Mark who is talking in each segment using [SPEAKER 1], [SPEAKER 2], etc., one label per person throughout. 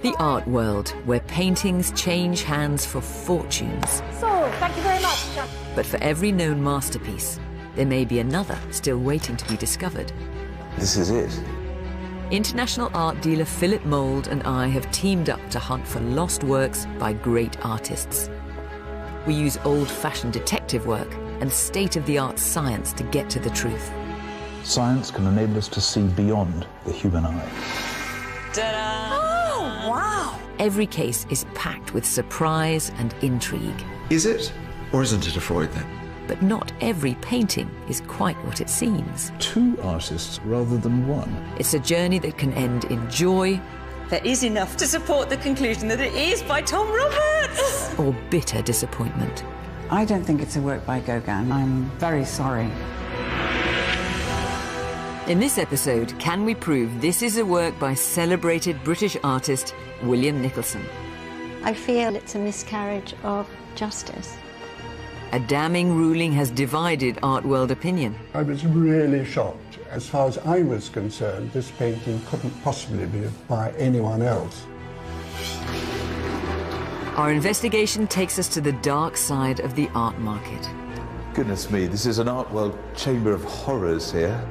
[SPEAKER 1] The art world, where paintings change hands for fortunes.
[SPEAKER 2] So, thank you very much.
[SPEAKER 1] But for every known masterpiece, there may be another still waiting to be discovered.
[SPEAKER 3] This is it.
[SPEAKER 1] International art dealer Philip Mould and I have teamed up to hunt for lost works by great artists. We use old-fashioned detective work and state-of-the-art science to get to the truth.
[SPEAKER 4] Science can enable us to see beyond the human eye.
[SPEAKER 1] Ta-da!
[SPEAKER 2] Oh, wow!
[SPEAKER 1] Every case is packed with surprise and intrigue.
[SPEAKER 3] Is it, or isn't it a Freud then?
[SPEAKER 1] But not every painting is quite what it seems.
[SPEAKER 4] Two artists rather than one.
[SPEAKER 1] It's a journey that can end in joy.
[SPEAKER 5] There is enough to support the conclusion that it is by Tom Roberts!
[SPEAKER 1] Or bitter disappointment.
[SPEAKER 6] I don't think it's a work by Gauguin. I'm very sorry.
[SPEAKER 1] In this episode, can we prove this is a work by celebrated British artist William Nicolson?
[SPEAKER 7] I feel it's a miscarriage of justice.
[SPEAKER 1] A damning ruling has divided art world opinion.
[SPEAKER 8] I was really shocked. As far as I was concerned, this painting couldn't possibly be by anyone else.
[SPEAKER 1] Our investigation takes us to the dark side of the art market.
[SPEAKER 3] Goodness me, this is an art world chamber of horrors here.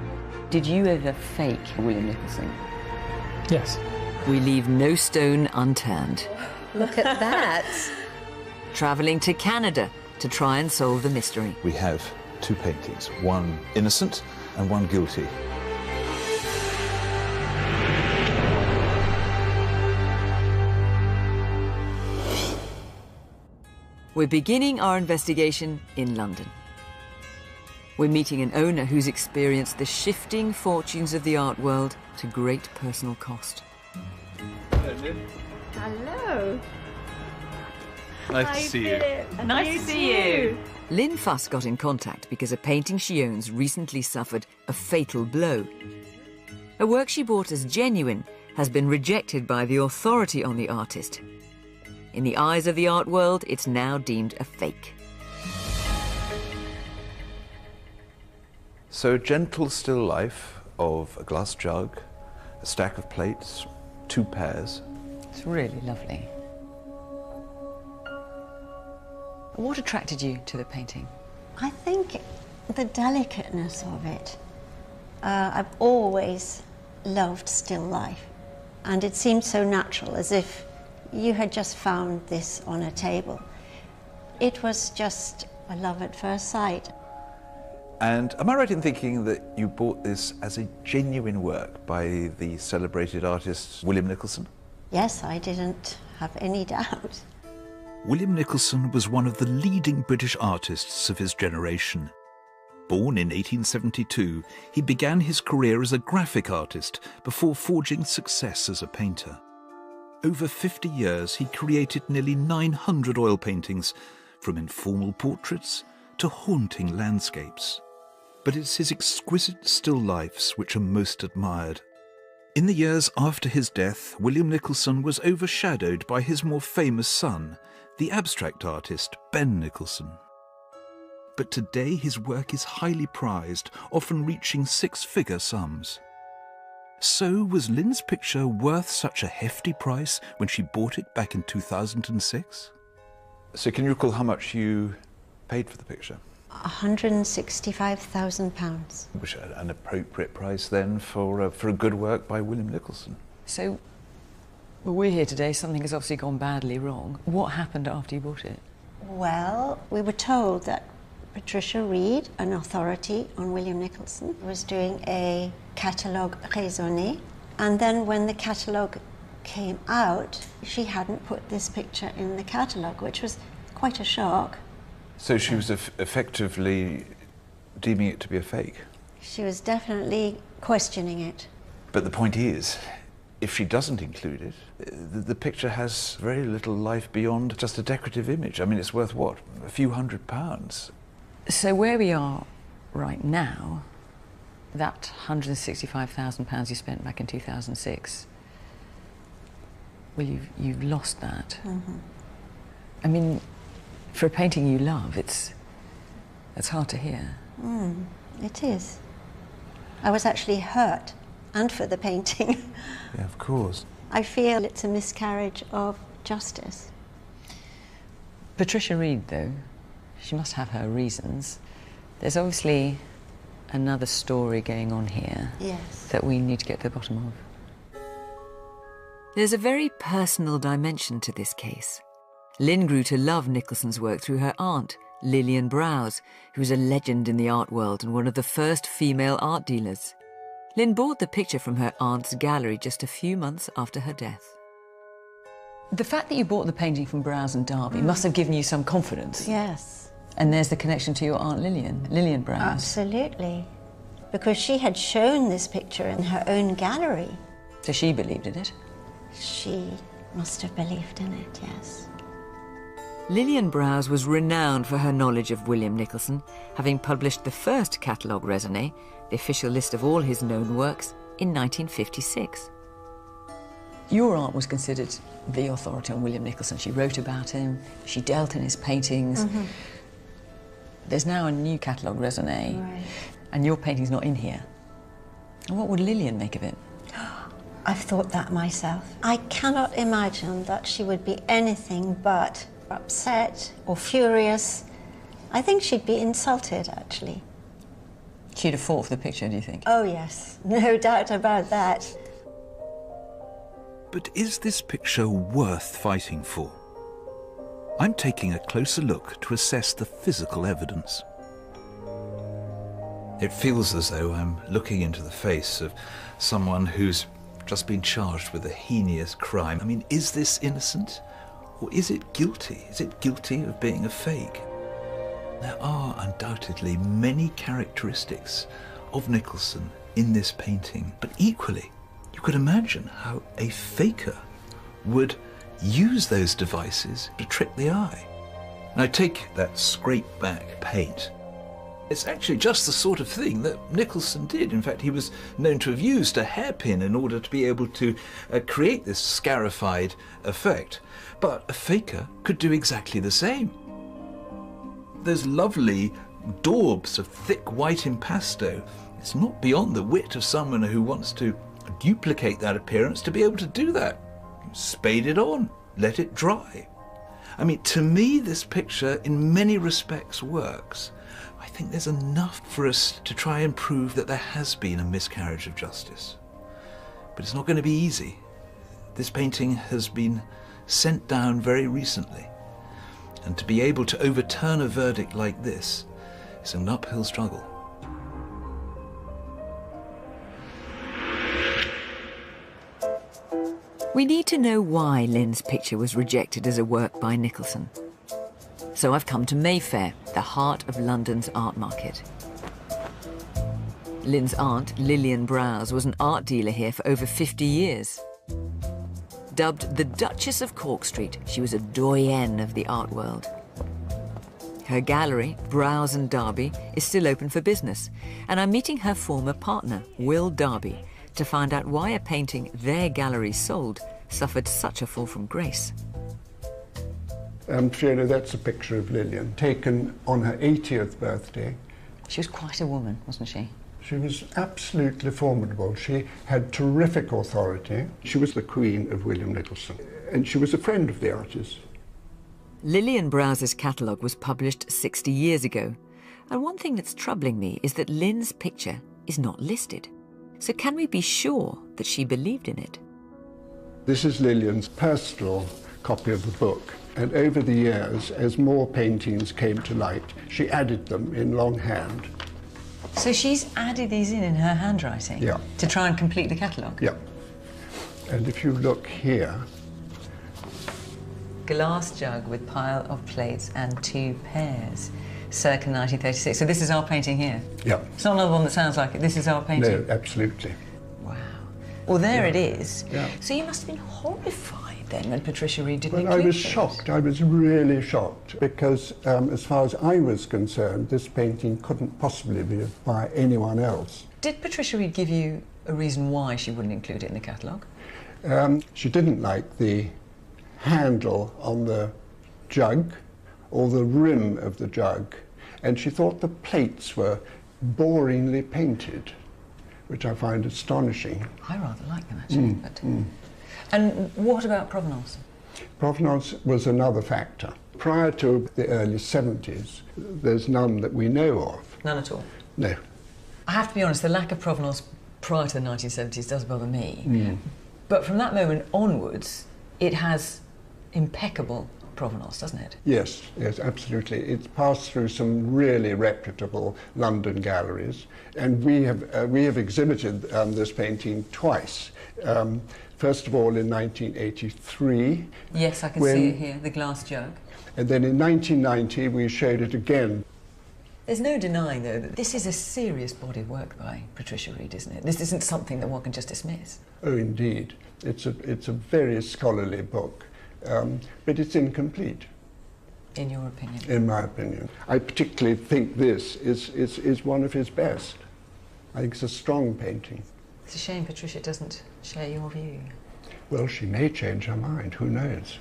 [SPEAKER 5] Did you ever fake William Nicolson?
[SPEAKER 9] Yes.
[SPEAKER 1] We leave no stone unturned.
[SPEAKER 5] Look at that.
[SPEAKER 1] Travelling to Canada to try and solve the mystery.
[SPEAKER 4] We have two paintings, one innocent and one guilty.
[SPEAKER 1] We're beginning our investigation in London. We're meeting an owner who's experienced the shifting fortunes of the art world to great personal cost.
[SPEAKER 2] Hello.
[SPEAKER 9] Nice to see you.
[SPEAKER 5] Nice to see you.
[SPEAKER 1] Lynn Fuss got in contact because a painting she owns recently suffered a fatal blow. A work she bought as genuine has been rejected by the authority on the artist. In the eyes of the art world, it's now deemed a fake.
[SPEAKER 4] So a gentle still life of a glass jug, a stack of plates, two pears.
[SPEAKER 5] It's really lovely. What attracted you to the painting?
[SPEAKER 7] I think the delicateness of it. I've always loved still life, and it seemed so natural, as if you had just found this on a table. It was just a love at first sight.
[SPEAKER 4] And am I right in thinking that you bought this as a genuine work by the celebrated artist William Nicolson?
[SPEAKER 7] Yes, I didn't have any doubt.
[SPEAKER 10] William Nicolson was one of the leading British artists of his generation. Born in 1872, he began his career as a graphic artist before forging success as a painter. Over 50 years, he created nearly 900 oil paintings, from informal portraits to haunting landscapes. But it's his exquisite still lifes which are most admired. In the years after his death, William Nicolson was overshadowed by his more famous son, the abstract artist Ben Nicholson. But today his work is highly prized, often reaching six-figure sums. So was Lynn's picture worth such a hefty price when she bought it back in 2006?
[SPEAKER 4] So can you recall how much you paid for the picture?
[SPEAKER 7] £165,000.
[SPEAKER 4] Which is an appropriate price then for a good work by William Nicolson.
[SPEAKER 5] So, well, we're here today, something has obviously gone badly wrong. What happened after you bought it?
[SPEAKER 7] Well, we were told that Patricia Reed, an authority on William Nicolson, was doing a catalogue raisonné. And then when the catalogue came out, she hadn't put this picture in the catalogue, which was quite a shock.
[SPEAKER 4] So she was effectively deeming it to be a fake?
[SPEAKER 7] She was definitely questioning it.
[SPEAKER 4] But the point is, if she doesn't include it, the picture has very little life beyond just a decorative image. I mean, it's worth, what, a few £100s?
[SPEAKER 5] So where we are right now, that £165,000 you spent back in 2006, well, you've lost that.
[SPEAKER 7] Mm-hmm.
[SPEAKER 5] I mean, for a painting you love, it's hard to hear.
[SPEAKER 7] It is. I was actually hurt, and for the painting.
[SPEAKER 4] Yeah, of course.
[SPEAKER 7] I feel it's a miscarriage of justice.
[SPEAKER 5] Patricia Reed, though, she must have her reasons. There's obviously another story going on here.
[SPEAKER 7] Yes.
[SPEAKER 5] That we need to get to the bottom of.
[SPEAKER 1] There's a very personal dimension to this case. Lynn grew to love Nicholson's work through her aunt, Lillian Browse, who's a legend in the art world and one of the first female art dealers. Lynn bought the picture from her aunt's gallery just a few months after her death.
[SPEAKER 5] The fact that you bought the painting from Browse and Derby must have given you some confidence.
[SPEAKER 7] Yes.
[SPEAKER 5] And there's the connection to your aunt Lillian Browse.
[SPEAKER 7] Absolutely. Because she had shown this picture in her own gallery.
[SPEAKER 5] So she believed in it?
[SPEAKER 7] She must have believed in it, yes.
[SPEAKER 1] Lillian Browse was renowned for her knowledge of William Nicholson, having published the first catalogue raisonné, the official list of all his known works, in 1956.
[SPEAKER 5] Your aunt was considered the authority on William Nicholson. She wrote about him, she dealt in his paintings.
[SPEAKER 7] Mm-hmm.
[SPEAKER 5] There's now a new catalogue raisonné,
[SPEAKER 7] Right.
[SPEAKER 5] and your painting's not in here. And what would Lillian make of it?
[SPEAKER 7] I've thought that myself. I cannot imagine that she would be anything but upset or furious. I think she'd be insulted, actually.
[SPEAKER 5] She'd have fought for the picture, do you think?
[SPEAKER 7] Oh, yes. No doubt about that.
[SPEAKER 10] But is this picture worth fighting for? I'm taking a closer look to assess the physical evidence. It feels as though I'm looking into the face of someone who's just been charged with a heinous crime. I mean, is this innocent? Or is it guilty? Is it guilty of being a fake? There are undoubtedly many characteristics of Nicholson in this painting, but equally, you could imagine how a faker would use those devices to trick the eye. Now take that scraped back paint. It's actually just the sort of thing that Nicholson did. In fact, he was known to have used a hairpin in order to be able to create this scarified effect. But a faker could do exactly the same. Those lovely daubs of thick white impasto, it's not beyond the wit of someone who wants to duplicate that appearance to be able to do that. Spade it on, let it dry. I mean, to me, this picture in many respects works. I think there's enough for us to try and prove that there has been a miscarriage of justice. But it's not going to be easy. This painting has been sent down very recently, and to be able to overturn a verdict like this is an uphill struggle.
[SPEAKER 1] We need to know why Lynn's picture was rejected as a work by Nicholson. So I've come to Mayfair, the heart of London's art market. Lynn's aunt, Lillian Browse, was an art dealer here for over 50 years. Dubbed the Duchess of Cork Street, she was a doyenne of the art world. Her gallery, Browse and Derby, is still open for business, and I'm meeting her former partner, Will Derby, to find out why a painting their gallery sold suffered such a fall from grace.
[SPEAKER 8] Fiona, that's a picture of Lillian, taken on her 80th birthday.
[SPEAKER 5] She was quite a woman, wasn't she?
[SPEAKER 8] She was absolutely formidable. She had terrific authority. She was the queen of William Nicholson, and she was a friend of the artist.
[SPEAKER 1] Lillian Browse's catalogue was published 60 years ago, and one thing that's troubling me is that Lynn's picture is not listed. So can we be sure that she believed in it?
[SPEAKER 8] This is Lillian's personal copy of the book, and over the years, as more paintings came to light, she added them in longhand.
[SPEAKER 5] So she's added these in her handwriting?
[SPEAKER 8] Yeah.
[SPEAKER 5] To try and complete the catalogue?
[SPEAKER 8] Yeah. And if you look here...
[SPEAKER 5] Glass jug with pile of plates and 2 pears, circa 1936. So this is our painting here?
[SPEAKER 8] Yeah.
[SPEAKER 5] It's not another one that sounds like it. This is our painting?
[SPEAKER 8] No, absolutely.
[SPEAKER 5] Wow. Well, there it is.
[SPEAKER 8] Yeah.
[SPEAKER 5] So you must have been horrified then when Patricia Reed didn't
[SPEAKER 8] Well, I
[SPEAKER 5] include
[SPEAKER 8] was
[SPEAKER 5] those.
[SPEAKER 8] shocked. I was really shocked because, as far as I was concerned, this painting couldn't possibly be by anyone else.
[SPEAKER 5] Did Patricia Reed give you a reason why she wouldn't include it in the catalogue?
[SPEAKER 8] She didn't like the handle on the jug or the rim of the jug, and she thought the plates were boringly painted, which I find astonishing.
[SPEAKER 5] I rather like them, actually. And what about provenance?
[SPEAKER 8] Provenance was another factor. Prior to the early 70s, there's none that we know of.
[SPEAKER 5] None at all?
[SPEAKER 8] No.
[SPEAKER 5] I have to be honest, the lack of provenance prior to the 1970s does bother me. But from that moment onwards, it has impeccable provenance, doesn't it?
[SPEAKER 8] Yes, yes, absolutely. It's passed through some really reputable London galleries, and we have exhibited this painting twice. First of all in 1983.
[SPEAKER 5] Yes, I can see it here, the glass jug.
[SPEAKER 8] And then in 1990 we showed it again.
[SPEAKER 5] There's no denying, though, that this is a serious body of work by Patricia Reed, isn't it? This isn't something that one can just dismiss.
[SPEAKER 8] Oh, indeed. It's a very scholarly book, but it's incomplete.
[SPEAKER 5] In your opinion?
[SPEAKER 8] In my opinion. I particularly think this is one of his best. I think it's a strong painting.
[SPEAKER 5] It's a shame Patricia doesn't share your view.
[SPEAKER 8] Well, she may change her mind, who knows?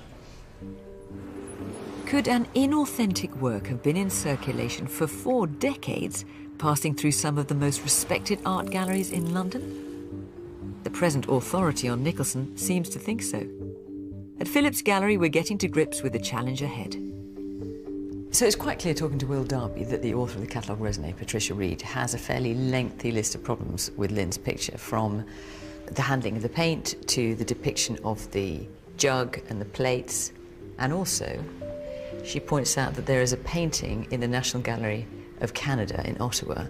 [SPEAKER 1] Could an inauthentic work have been in circulation for 4 decades, passing through some of the most respected art galleries in London? The present authority on Nicholson seems to think so. At Phillips Gallery, we're getting to grips with the challenge ahead.
[SPEAKER 5] So it's quite clear, talking to Will Darby, that the author of the catalogue raisonné, Patricia Reed, has a fairly lengthy list of problems with Lynn's picture, from the handling of the paint to the depiction of the jug and the plates. And also, she points out that there is a painting in the National Gallery of Canada in Ottawa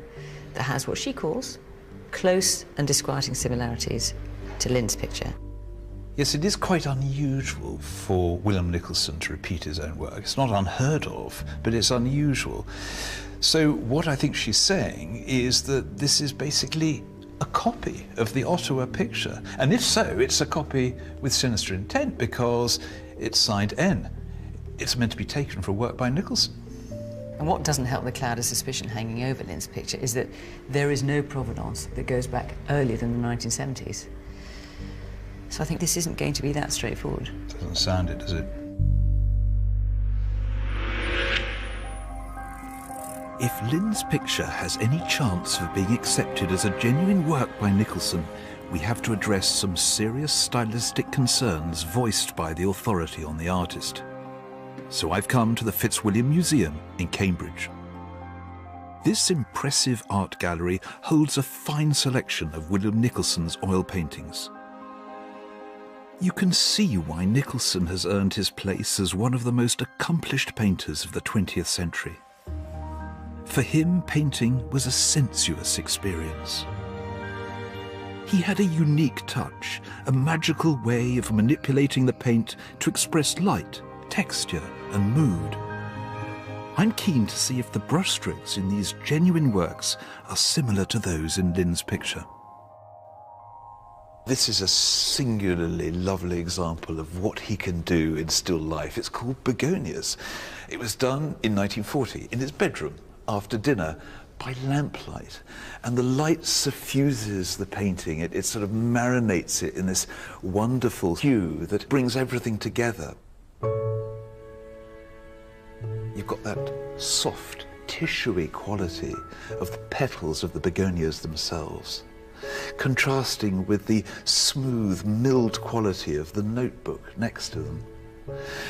[SPEAKER 5] that has what she calls close and disquieting similarities to Lynn's picture.
[SPEAKER 4] Yes, it is quite unusual for William Nicolson to repeat his own work. It's not unheard of, but it's unusual. So what I think she's saying is that this is basically a copy of the Ottawa picture. And if so, it's a copy with sinister intent because it's signed N. It's meant to be taken for work by Nicholson.
[SPEAKER 5] And what doesn't help the cloud of suspicion hanging over Lynn's picture is that there is no provenance that goes back earlier than the 1970s. So I think this isn't going to be that straightforward.
[SPEAKER 4] Doesn't sound it, does it?
[SPEAKER 10] If Lynn's picture has any chance of being accepted as a genuine work by Nicholson, we have to address some serious stylistic concerns voiced by the authority on the artist. So I've come to the Fitzwilliam Museum in Cambridge. This impressive art gallery holds a fine selection of William Nicholson's oil paintings. You can see why Nicholson has earned his place as one of the most accomplished painters of the 20th century. For him, painting was a sensuous experience. He had a unique touch, a magical way of manipulating the paint to express light, texture, and mood. I'm keen to see if the brushstrokes in these genuine works are similar to those in Lynn's picture.
[SPEAKER 4] This is a singularly lovely example of what he can do in still life. It's called Begonias. It was done in 1940 in his bedroom after dinner by lamplight, and the light suffuses the painting. It sort of marinates it in this wonderful hue that brings everything together. You've got that soft, tissuey quality of the petals of the begonias themselves, contrasting with the smooth, milled quality of the notebook next to them.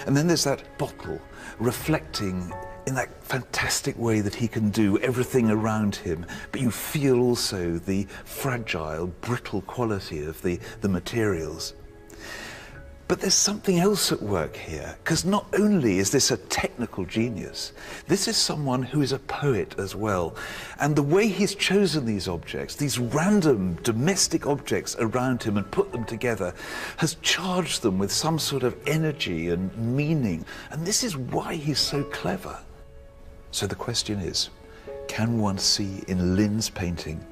[SPEAKER 4] And then there's that bottle reflecting in that fantastic way that he can do everything around him, but you feel also the fragile, brittle quality of the materials. But there's something else at work here, because not only is this a technical genius, this is someone who is a poet as well. And the way he's chosen these objects, these random domestic objects around him and put them together, has charged them with some sort of energy and meaning. And this is why he's so clever. So the question is, can one see in Lynn's painting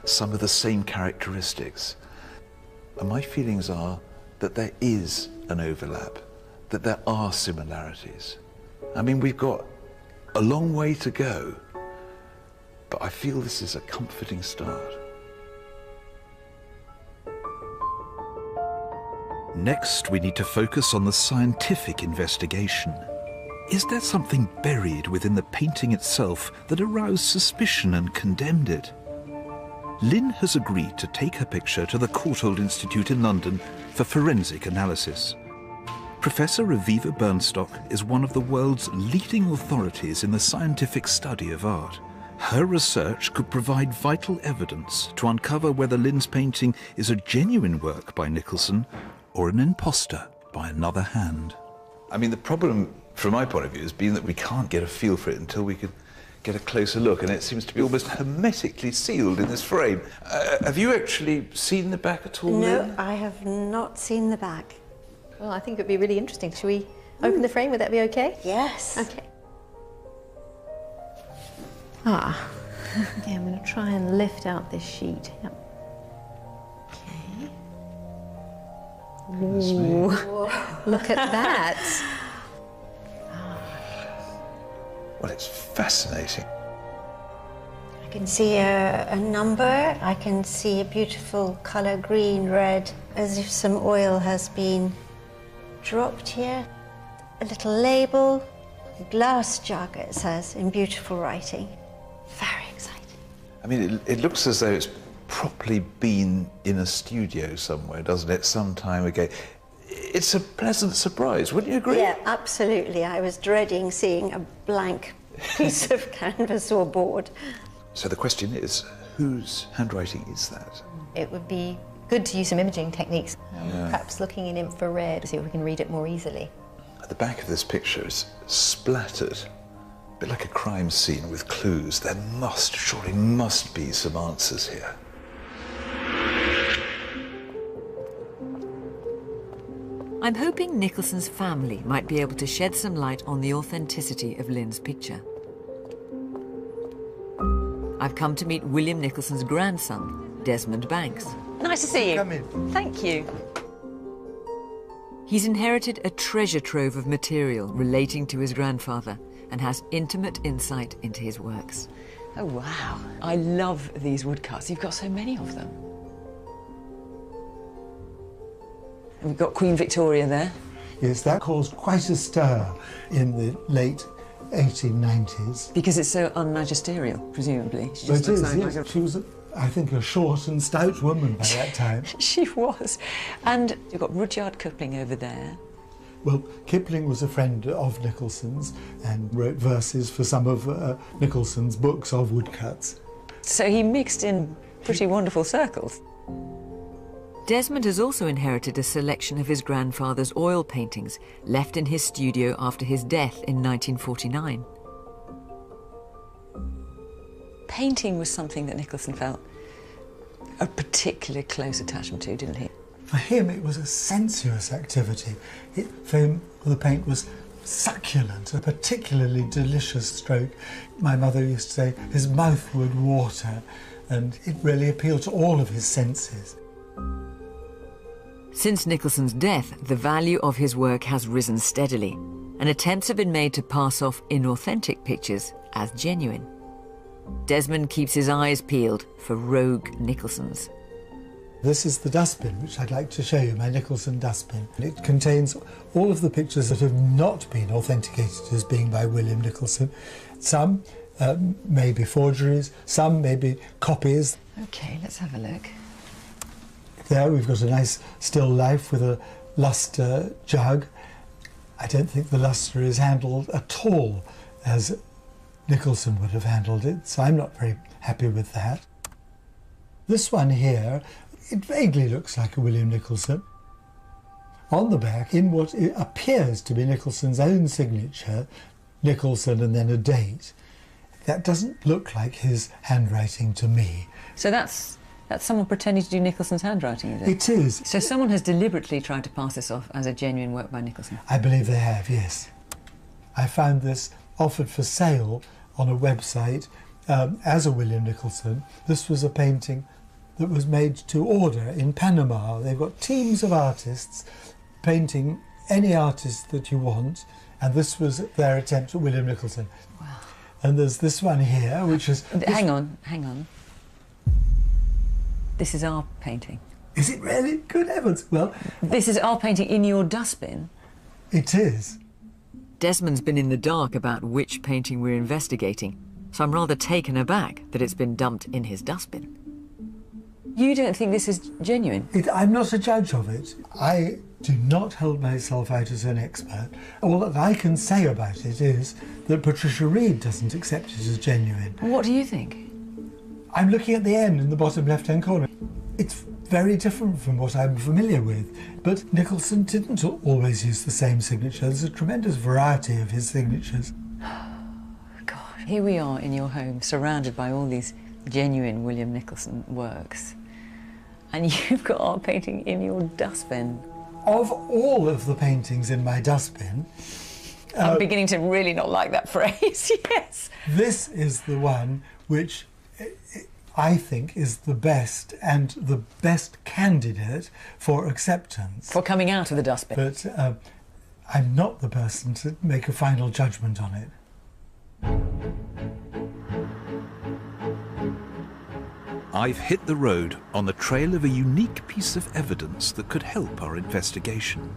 [SPEAKER 4] some of the same characteristics? And my feelings are that there is an overlap, that there are similarities. I mean, we've got a long way to go, but I feel this is a comforting start.
[SPEAKER 10] Next, we need to focus on the scientific investigation. Is there something buried within the painting itself that aroused suspicion and condemned it? Lynn has agreed to take her picture to the Courtauld Institute in London for forensic analysis. Professor Aviva Bernstock is one of the world's leading authorities in the scientific study of art. Her research could provide vital evidence to uncover whether Lynn's painting is a genuine work by Nicholson or an imposter by another hand.
[SPEAKER 4] I mean, the problem, from my point of view, has been that we can't get a feel for it until we could get a closer look, and it seems to be almost hermetically sealed in this frame. Have you actually seen the back at all?
[SPEAKER 7] No,
[SPEAKER 4] Lynn?
[SPEAKER 7] I have not seen the back.
[SPEAKER 2] Well, I think it would be really interesting. Shall we open the frame? Would that be okay?
[SPEAKER 7] Yes.
[SPEAKER 2] Okay. Ah. Okay, I'm going to try and lift out this sheet. Yep. Okay. Ooh. Look at that.
[SPEAKER 4] Well, it's fascinating.
[SPEAKER 7] I can see a number. I can see a beautiful colour, green, red, as if some oil has been dropped here. A little label, a glass jug, it says, in beautiful writing. Very exciting.
[SPEAKER 4] I mean, it looks as though it's properly been in a studio somewhere, doesn't it, some time ago. It's a pleasant surprise, wouldn't you agree?
[SPEAKER 7] Yeah, absolutely. I was dreading seeing a blank piece of canvas or board.
[SPEAKER 4] So the question is, whose handwriting is that?
[SPEAKER 2] It would be good to use some imaging techniques, perhaps looking in infrared to see if we can read it more easily.
[SPEAKER 4] At the back of this picture is splattered, a bit like a crime scene with clues. There surely must be some answers here.
[SPEAKER 1] I'm hoping Nicholson's family might be able to shed some light on the authenticity of Lynn's picture. I've come to meet William Nicholson's grandson, Desmond Banks.
[SPEAKER 5] Nice to see you.
[SPEAKER 8] Come in.
[SPEAKER 5] Thank you.
[SPEAKER 1] He's inherited a treasure trove of material relating to his grandfather and has intimate insight into his works.
[SPEAKER 5] Oh, wow. I love these woodcuts. You've got so many of them. And we've got Queen Victoria there.
[SPEAKER 11] Yes, that caused quite a stir in the late 1890s.
[SPEAKER 5] Because it's so unmagisterial, presumably. She
[SPEAKER 11] Well,
[SPEAKER 5] just
[SPEAKER 11] it
[SPEAKER 5] looks
[SPEAKER 11] is,
[SPEAKER 5] like
[SPEAKER 11] yes. She was, I think, a short and stout woman by that time.
[SPEAKER 5] She was. And you've got Rudyard Kipling over there.
[SPEAKER 11] Well, Kipling was a friend of Nicholson's and wrote verses for some of Nicholson's books of woodcuts.
[SPEAKER 5] So he mixed in pretty wonderful circles.
[SPEAKER 1] Desmond has also inherited a selection of his grandfather's oil paintings left in his studio after his death in 1949.
[SPEAKER 5] Painting was something that Nicholson felt a particularly close attachment to, didn't he?
[SPEAKER 11] For him, it was a sensuous activity. For him, the paint was succulent, a particularly delicious stroke. My mother used to say his mouth would water, and it really appealed to all of his senses.
[SPEAKER 1] Since Nicholson's death, the value of his work has risen steadily, and attempts have been made to pass off inauthentic pictures as genuine. Desmond keeps his eyes peeled for rogue Nicholsons.
[SPEAKER 11] This is the dustbin, which I'd like to show you, my Nicholson dustbin. It contains all of the pictures that have not been authenticated as being by William Nicholson. Some may be forgeries, some may be copies.
[SPEAKER 5] OK, let's have a look.
[SPEAKER 11] There we've got a nice still life with a lustre jug. I don't think the lustre is handled at all as Nicholson would have handled it, so I'm not very happy with that. This one here, it vaguely looks like a William Nicholson. On the back, in what appears to be Nicholson's own signature, Nicholson and then a date, that doesn't look like his handwriting to me.
[SPEAKER 5] So that's someone pretending to do Nicholson's handwriting, is it?
[SPEAKER 11] It is.
[SPEAKER 5] So someone has deliberately tried to pass this off as a genuine work by Nicholson?
[SPEAKER 11] I believe they have, yes. I found this offered for sale on a website as a William Nicholson. This was a painting that was made to order in Panama. They've got teams of artists painting any artist that you want, and this was their attempt at William Nicholson.
[SPEAKER 5] Wow.
[SPEAKER 11] And there's this one here, which is...
[SPEAKER 5] Hang on. This is our painting.
[SPEAKER 11] Is it really? Good heavens. Well...
[SPEAKER 5] This is our painting in your dustbin?
[SPEAKER 11] It is.
[SPEAKER 1] Desmond's been in the dark about which painting we're investigating, so I'm rather taken aback that it's been dumped in his dustbin.
[SPEAKER 5] You don't think this is genuine?
[SPEAKER 11] I'm not a judge of it. I do not hold myself out as an expert. All that I can say about it is that Patricia Reed doesn't accept it as genuine.
[SPEAKER 5] What do you think?
[SPEAKER 11] I'm looking at the end in the bottom left-hand corner. It's very different from what I'm familiar with, but Nicholson didn't always use the same signature. There's a tremendous variety of his signatures.
[SPEAKER 5] God, here we are in your home, surrounded by all these genuine William Nicolson works, and you've got art painting in your dustbin.
[SPEAKER 11] Of all of the paintings in my dustbin...
[SPEAKER 5] I'm beginning to really not like that phrase, yes.
[SPEAKER 11] This is the one which I think is the best and the best candidate for acceptance.
[SPEAKER 5] For coming out of the dustbin.
[SPEAKER 11] But I'm not the person to make a final judgment on it.
[SPEAKER 10] I've hit the road on the trail of a unique piece of evidence that could help our investigation.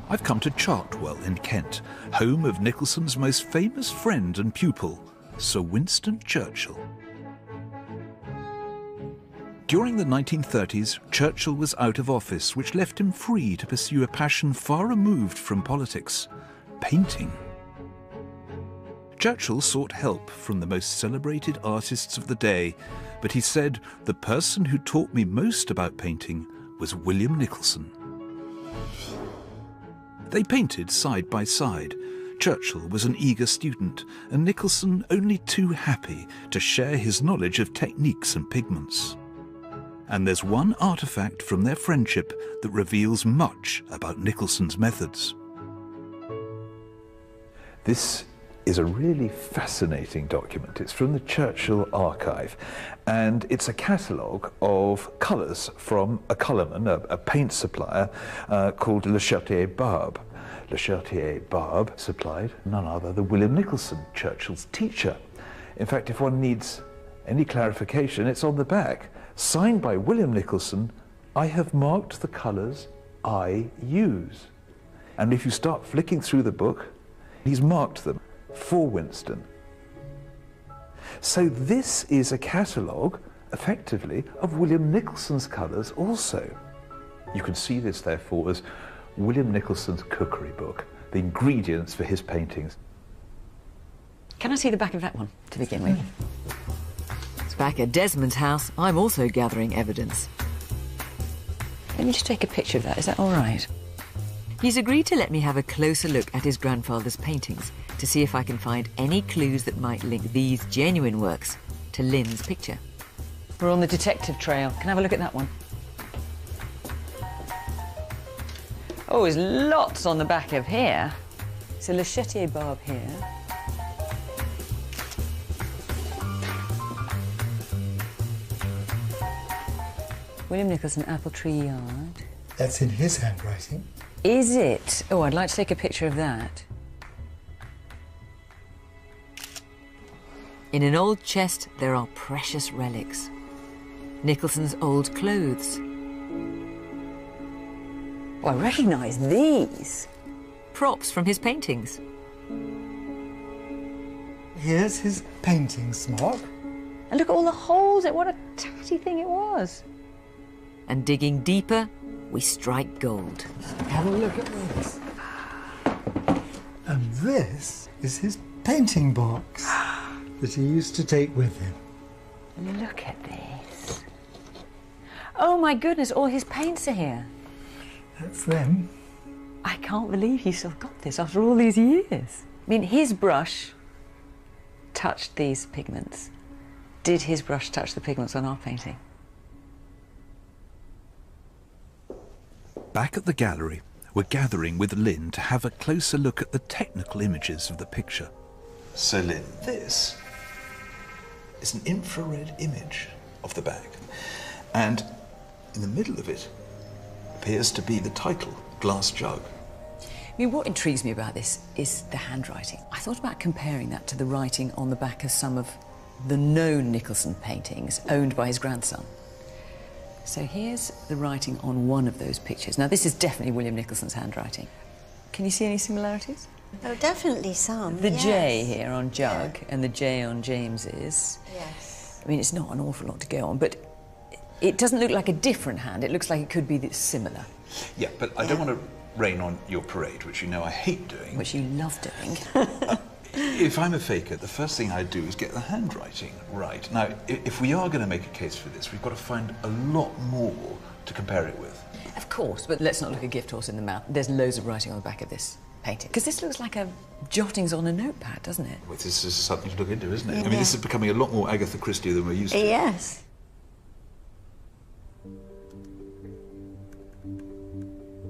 [SPEAKER 10] I've come to Chartwell in Kent, home of Nicholson's most famous friend and pupil, Sir Winston Churchill. During the 1930s, Churchill was out of office, which left him free to pursue a passion far removed from politics: painting. Churchill sought help from the most celebrated artists of the day, but he said the person who taught me most about painting was William Nicolson. They painted side by side. Churchill was an eager student, and Nicholson only too happy to share his knowledge of techniques and pigments. And there's one artifact from their friendship that reveals much about Nicholson's methods.
[SPEAKER 4] This is a really fascinating document. It's from the Churchill archive, and it's a catalogue of colours from a colourman, a paint supplier called Le Chartier Barbe. Le Chartier Barbe supplied none other than William Nicolson, Churchill's teacher. In fact, if one needs any clarification, it's on the back. Signed by William Nicolson, I have marked the colours I use. And if you start flicking through the book, he's marked them for Winston. So this is a catalogue, effectively, of William Nicholson's colours also. You can see this, therefore, as William Nicholson's cookery book, the ingredients for his paintings.
[SPEAKER 5] Can I see the back of that one, to begin with?
[SPEAKER 1] It's back at Desmond's house. I'm also gathering evidence.
[SPEAKER 5] Let me just take a picture of that, is that all right?
[SPEAKER 1] He's agreed to let me have a closer look at his grandfather's paintings to see if I can find any clues that might link these genuine works to Lynn's picture.
[SPEAKER 5] We're on the detective trail. Can I have a look at that one? Oh, there's lots on the back of here. So Le Chartier Barbe here. William Nicolson, Apple Tree Yard.
[SPEAKER 11] That's in his handwriting.
[SPEAKER 5] Is it? Oh, I'd like to take a picture of that.
[SPEAKER 1] In an old chest, there are precious relics. Nicholson's old clothes.
[SPEAKER 5] Oh, I recognise these.
[SPEAKER 1] Props from his paintings.
[SPEAKER 11] Here's his painting smock.
[SPEAKER 5] And look at all the holes. What a tatty thing it was.
[SPEAKER 1] And digging deeper, we strike gold.
[SPEAKER 11] Have a look at this. And this is his painting box that he used to take with him.
[SPEAKER 5] Look at this. Oh my goodness, all his paints are here.
[SPEAKER 11] That's them.
[SPEAKER 5] I can't believe he still got this after all these years. I mean, his brush touched these pigments. Did his brush touch the pigments on our painting?
[SPEAKER 10] Back at the gallery, we're gathering with Lynn to have a closer look at the technical images of the picture.
[SPEAKER 4] So Lynn, this is an infrared image of the bag, and in the middle of it appears to be the title, Glass Jug.
[SPEAKER 5] I mean, what intrigues me about this is the handwriting. I thought about comparing that to the writing on the back of some of the known Nicholson paintings owned by his grandson. So here's the writing on one of those pictures. Now, this is definitely William Nicholson's handwriting. Can you see any similarities?
[SPEAKER 7] Oh, definitely some.
[SPEAKER 5] The
[SPEAKER 7] yes.
[SPEAKER 5] J here on Jug and the J on James's.
[SPEAKER 7] Yes.
[SPEAKER 5] I mean, it's not an awful lot to go on, but it doesn't look like a different hand. It looks like it could be similar.
[SPEAKER 4] Yeah, but I don't want to rain on your parade, which you know I hate doing.
[SPEAKER 5] Which you love doing.
[SPEAKER 4] If I'm a faker, the first thing I do is get the handwriting right. Now, if we are going to make a case for this, we've got to find a lot more to compare it with.
[SPEAKER 5] Of course, but let's not look a gift horse in the mouth. There's loads of writing on the back of this painting. Because this looks like a jottings on a notepad, doesn't it?
[SPEAKER 4] Well, this is something to look into, isn't it?
[SPEAKER 7] Yeah.
[SPEAKER 4] I mean, this is becoming a lot more Agatha Christie than we're used to.
[SPEAKER 7] Yes.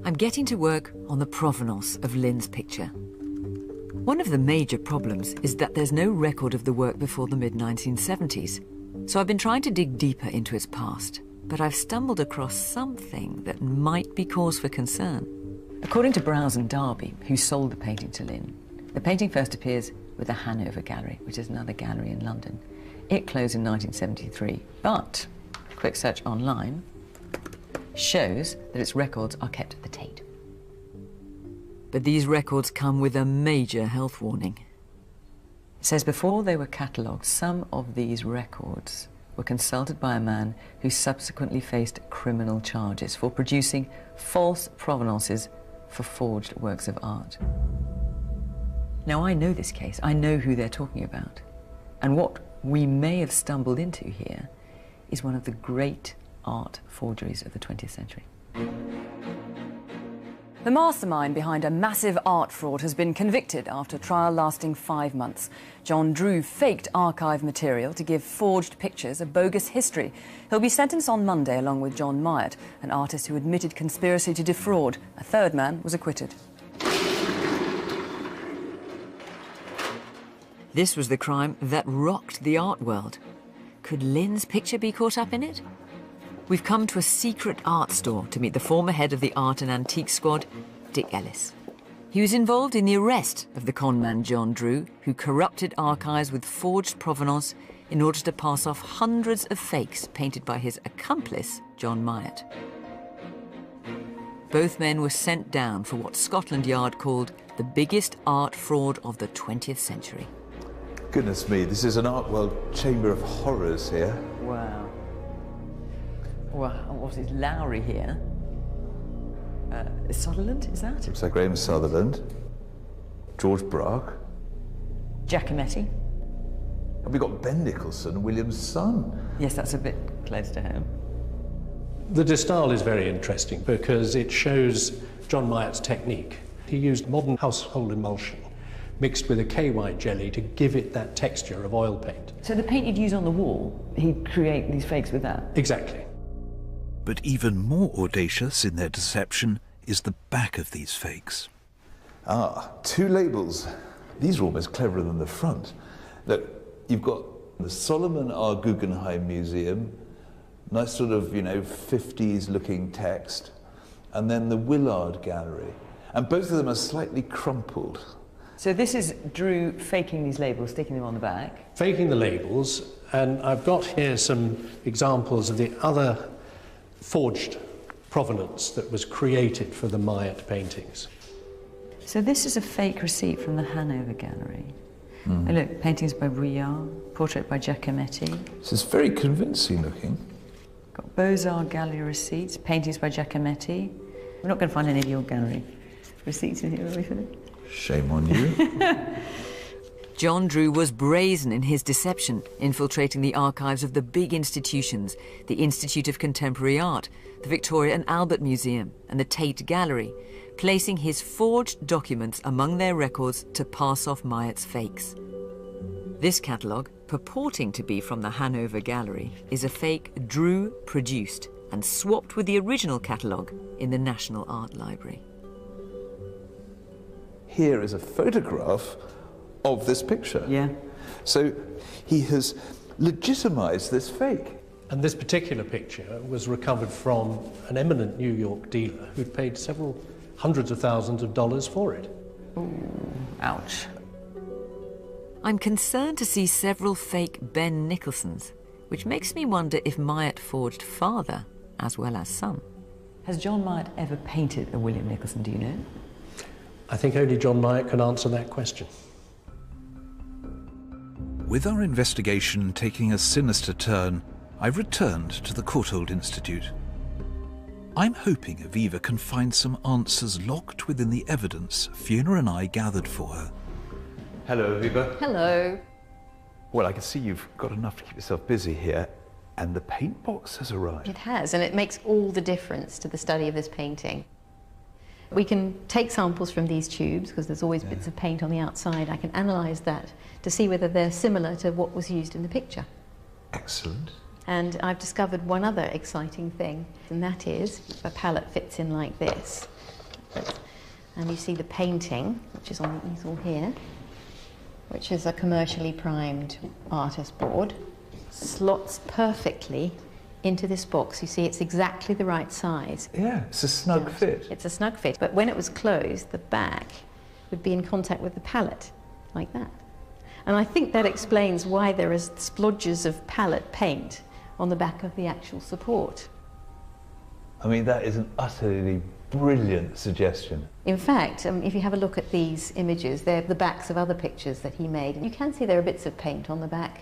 [SPEAKER 1] I'm getting to work on the provenance of Lynn's picture. One of the major problems is that there's no record of the work before the mid-1970s, so I've been trying to dig deeper into its past, but I've stumbled across something that might be cause for concern.
[SPEAKER 5] According to Browse and Darby, who sold the painting to Lynn, the painting first appears with the Hanover Gallery, which is another gallery in London. It closed in 1973, but a quick search online shows that its records are kept at the Tate.
[SPEAKER 1] But these records come with a major health warning.
[SPEAKER 5] It says before they were catalogued, some of these records were consulted by a man who subsequently faced criminal charges for producing false provenances for forged works of art. Now, I know this case. I know who they're talking about. And what we may have stumbled into here is one of the great art forgeries of the 20th century.
[SPEAKER 12] The mastermind behind a massive art fraud has been convicted after a trial lasting 5 months. John Drew faked archive material to give forged pictures a bogus history. He'll be sentenced on Monday along with John Myatt, an artist who admitted conspiracy to defraud. A third man was acquitted.
[SPEAKER 1] This was the crime that rocked the art world. Could Lynn's picture be caught up in it? We've come to a secret art store to meet the former head of the Art and Antique Squad, Dick Ellis. He was involved in the arrest of the conman John Drew, who corrupted archives with forged provenance in order to pass off hundreds of fakes painted by his accomplice, John Myatt. Both men were sent down for what Scotland Yard called the biggest art fraud of the 20th century.
[SPEAKER 3] Goodness me, this is an art world chamber of horrors here.
[SPEAKER 5] Wow. Well, what is Lowry here? Sutherland, is that?
[SPEAKER 3] Looks like Graham Sutherland, George Braque.
[SPEAKER 5] Giacometti.
[SPEAKER 3] And we've got Ben Nicholson, William's son.
[SPEAKER 5] Yes, that's a bit close to home.
[SPEAKER 13] The de Stael is very interesting because it shows John Myatt's technique. He used modern household emulsion mixed with a KY jelly to give it that texture of oil paint.
[SPEAKER 5] So the paint he'd use on the wall, he'd create these fakes with that?
[SPEAKER 13] Exactly.
[SPEAKER 10] But even more audacious in their deception is the back of these fakes.
[SPEAKER 3] Ah, 2 labels. These are almost cleverer than the front. Look, you've got the Solomon R. Guggenheim Museum, nice sort of, 50s looking text, and then the Willard Gallery. And both of them are slightly crumpled.
[SPEAKER 5] So this is Drew faking these labels, sticking them on the back?
[SPEAKER 13] Faking the labels, and I've got here some examples of the other forged provenance that was created for the Myatt paintings.
[SPEAKER 5] So this is a fake receipt from the Hanover Gallery. Oh, look, paintings by Vuillard, portrait by Giacometti.
[SPEAKER 3] This is very convincing looking.
[SPEAKER 5] Got Beaux-Arts Gallery receipts, paintings by Giacometti. We're not going to find any of your gallery receipts in here, are we, Philip?
[SPEAKER 3] Shame on you.
[SPEAKER 1] John Drew was brazen in his deception, infiltrating the archives of the big institutions, the Institute of Contemporary Art, the Victoria and Albert Museum, and the Tate Gallery, placing his forged documents among their records to pass off Myatt's fakes. This catalogue, purporting to be from the Hanover Gallery, is a fake Drew produced and swapped with the original catalogue in the National Art Library.
[SPEAKER 3] Here is a photograph of this picture.
[SPEAKER 5] Yeah.
[SPEAKER 3] So he has legitimised this fake.
[SPEAKER 13] And this particular picture was recovered from an eminent New York dealer who'd paid several hundreds of thousands of dollars for it.
[SPEAKER 5] Ooh, ouch.
[SPEAKER 1] I'm concerned to see several fake Ben Nicholsons, which makes me wonder if Myatt forged father as well as son.
[SPEAKER 5] Has John Myatt ever painted a William Nicolson, do you know?
[SPEAKER 13] I think only John Myatt can answer that question.
[SPEAKER 10] With our investigation taking a sinister turn, I've returned to the Courtauld Institute. I'm hoping Aviva can find some answers locked within the evidence Fiona and I gathered for her.
[SPEAKER 3] Hello, Aviva.
[SPEAKER 2] Hello.
[SPEAKER 3] Well, I can see you've got enough to keep yourself busy here, and the paint box has arrived.
[SPEAKER 2] It has, and it makes all the difference to the study of this painting. We can take samples from these tubes, because there's always bits of paint on the outside. I can analyse that to see whether they're similar to what was used in the picture.
[SPEAKER 3] Excellent.
[SPEAKER 2] And I've discovered one other exciting thing, and that is a palette fits in like this. And you see the painting, which is on the easel here, which is a commercially primed artist board, slots perfectly into this box. You see it's exactly the right size.
[SPEAKER 3] Yeah, it's a snug fit.
[SPEAKER 2] It's a snug fit, but when it was closed, the back would be in contact with the palette, like that. And I think that explains why there is splodges of palette paint on the back of the actual support.
[SPEAKER 3] I mean, that is an utterly brilliant suggestion.
[SPEAKER 2] In fact, if you have a look at these images, they're the backs of other pictures that he made. You can see there are bits of paint on the back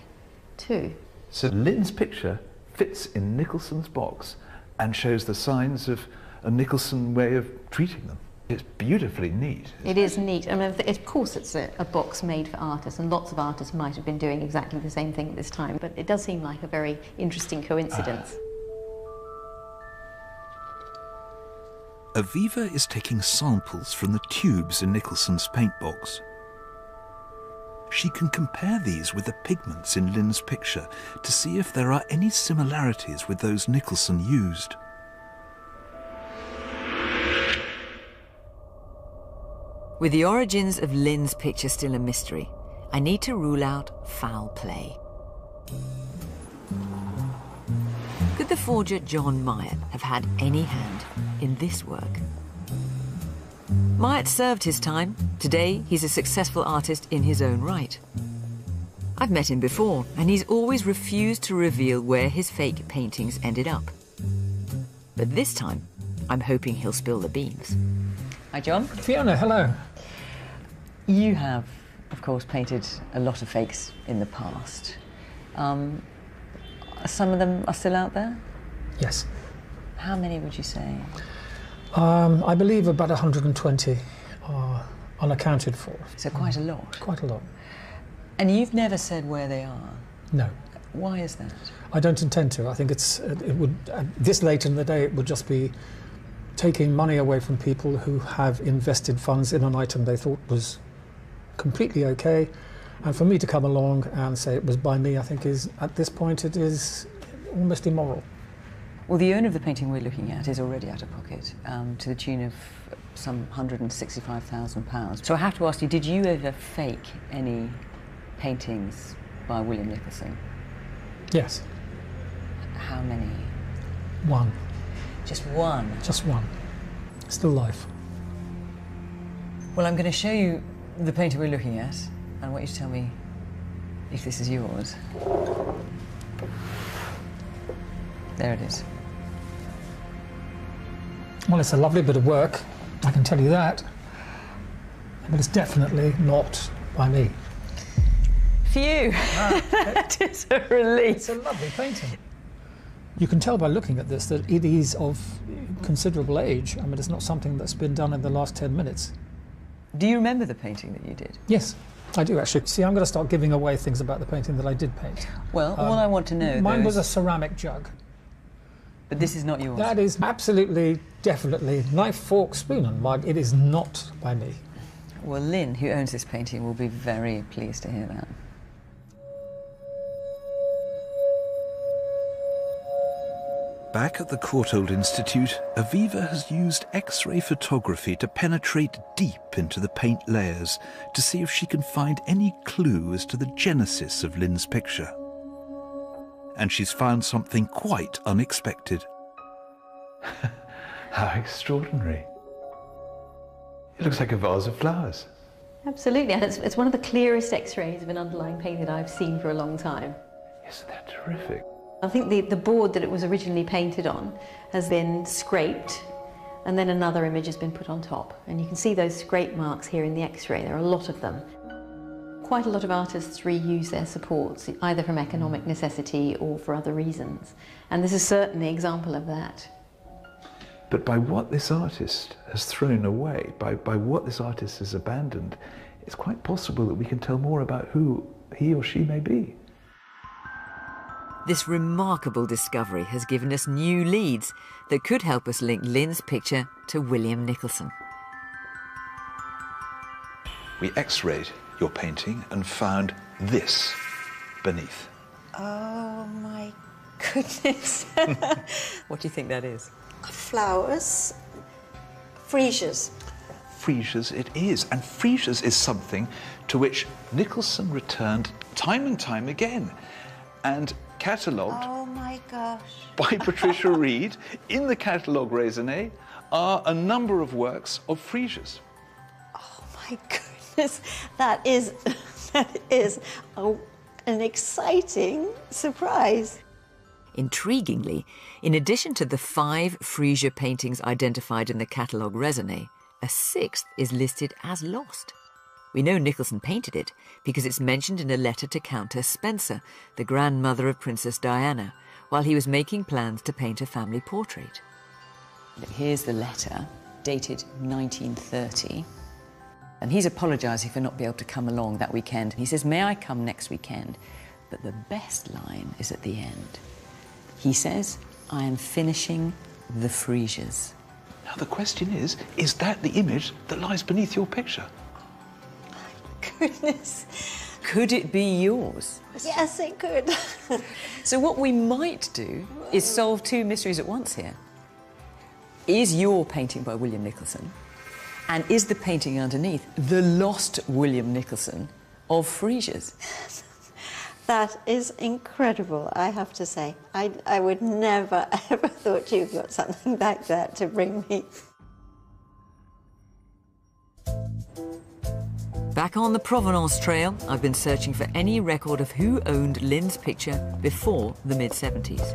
[SPEAKER 2] too.
[SPEAKER 3] So Lynn's picture fits in Nicholson's box and shows the signs of a Nicholson way of treating them. It's beautifully neat.
[SPEAKER 2] It is neat. I mean, of course it's a box made for artists, and lots of artists might have been doing exactly the same thing at this time, but it does seem like a very interesting coincidence.
[SPEAKER 10] Aviva is taking samples from the tubes in Nicholson's paint box. She can compare these with the pigments in Lynn's picture to see if there are any similarities with those Nicholson used.
[SPEAKER 1] With the origins of Lynn's picture still a mystery, I need to rule out foul play. Could the forger John Myatt have had any hand in this work? Myatt served his time. Today, he's a successful artist in his own right. I've met him before, and he's always refused to reveal where his fake paintings ended up. But this time, I'm hoping he'll spill the beans.
[SPEAKER 5] Hi, John.
[SPEAKER 11] Fiona, hello.
[SPEAKER 5] You have, of course, painted a lot of fakes in the past. Some of them are still out there?
[SPEAKER 14] Yes.
[SPEAKER 5] How many would you say?
[SPEAKER 14] I believe about 120 are unaccounted for.
[SPEAKER 5] So quite a lot?
[SPEAKER 14] Quite a lot.
[SPEAKER 5] And you've never said where they are?
[SPEAKER 14] No.
[SPEAKER 5] Why is that?
[SPEAKER 14] I don't intend to. I think it would, this late in the day, it would just be taking money away from people who have invested funds in an item they thought was completely okay. And for me to come along and say it was by me, I think is, at this point, it is almost immoral.
[SPEAKER 5] Well, the owner of the painting we're looking at is already out of pocket, to the tune of some £165,000. So I have to ask you, did you ever fake any paintings by William Nicolson?
[SPEAKER 14] Yes.
[SPEAKER 5] How many?
[SPEAKER 14] One.
[SPEAKER 5] Just one?
[SPEAKER 14] Just one. Still life.
[SPEAKER 5] Well, I'm going to show you the painting we're looking at, and I want you to tell me if this is yours. There it is.
[SPEAKER 14] Well, it's a lovely bit of work, I can tell you that. But it's definitely not by me.
[SPEAKER 5] Phew! That is a relief.
[SPEAKER 14] It's a lovely painting. You can tell by looking at this that it is of considerable age. I mean, it's not something that's been done in the last 10 minutes.
[SPEAKER 5] Do you remember the painting that you did?
[SPEAKER 14] Yes, I do actually. See, I'm going to start giving away things about the painting that I did paint.
[SPEAKER 5] Well, all I want to know...
[SPEAKER 14] Mine was a ceramic jug.
[SPEAKER 5] But this is not yours?
[SPEAKER 14] That is absolutely, definitely, knife, fork, spoon and mug. It is not by me.
[SPEAKER 5] Well, Lynn, who owns this painting, will be very pleased to hear that.
[SPEAKER 10] Back at the Courtauld Institute, Aviva has used X-ray photography to penetrate deep into the paint layers to see if she can find any clue as to the genesis of Lynn's picture. And she's found something quite unexpected.
[SPEAKER 3] How extraordinary. It looks like a vase of flowers.
[SPEAKER 2] Absolutely, and it's one of the clearest X-rays of an underlying paint that I've seen for a long time.
[SPEAKER 3] Isn't that terrific?
[SPEAKER 2] I think the board that it was originally painted on has been scraped, and then another image has been put on top. And you can see those scrape marks here in the X-ray. There are a lot of them. Quite a lot of artists reuse their supports, either from economic necessity or for other reasons. And this is certainly an example of that.
[SPEAKER 3] But by what this artist has thrown away, by what this artist has abandoned, it's quite possible that we can tell more about who he or she may be.
[SPEAKER 1] This remarkable discovery has given us new leads that could help us link Lynn's picture to William Nicolson.
[SPEAKER 4] We x-rayed your painting and found this beneath.
[SPEAKER 7] Oh my goodness.
[SPEAKER 5] What do you think that is?
[SPEAKER 7] Flowers, freesias.
[SPEAKER 4] Freesias it is, and freesias is something to which Nicholson returned time and time again, and catalogued
[SPEAKER 7] Oh my gosh.
[SPEAKER 4] by Patricia Reed in the catalogue raisonné are a number of works of freesias.
[SPEAKER 7] Oh my goodness, that is an exciting surprise.
[SPEAKER 1] Intriguingly, in addition to the 5 freesia paintings identified in the catalogue raisonné, a 6th is listed as lost. We know Nicholson painted it because it's mentioned in a letter to Countess Spencer, the grandmother of Princess Diana, while he was making plans to paint a family portrait.
[SPEAKER 5] Here's the letter, dated 1930. And he's apologising for not being able to come along that weekend. He says, "May I come next weekend?" But the best line is at the end. He says, "I am finishing the freesias."
[SPEAKER 4] Now the question is that the image that lies beneath your picture?
[SPEAKER 7] Goodness.
[SPEAKER 5] Could it be yours?
[SPEAKER 7] Yes, it could.
[SPEAKER 5] So what we might do is solve 2 mysteries at once here. Is your painting by William Nicolson? And is the painting underneath the lost William Nicolson of freesias?
[SPEAKER 7] That is incredible, I have to say. I would never, ever thought you'd got something like that to bring me.
[SPEAKER 1] Back on the provenance trail, I've been searching for any record of who owned Lynn's picture before the mid-70s.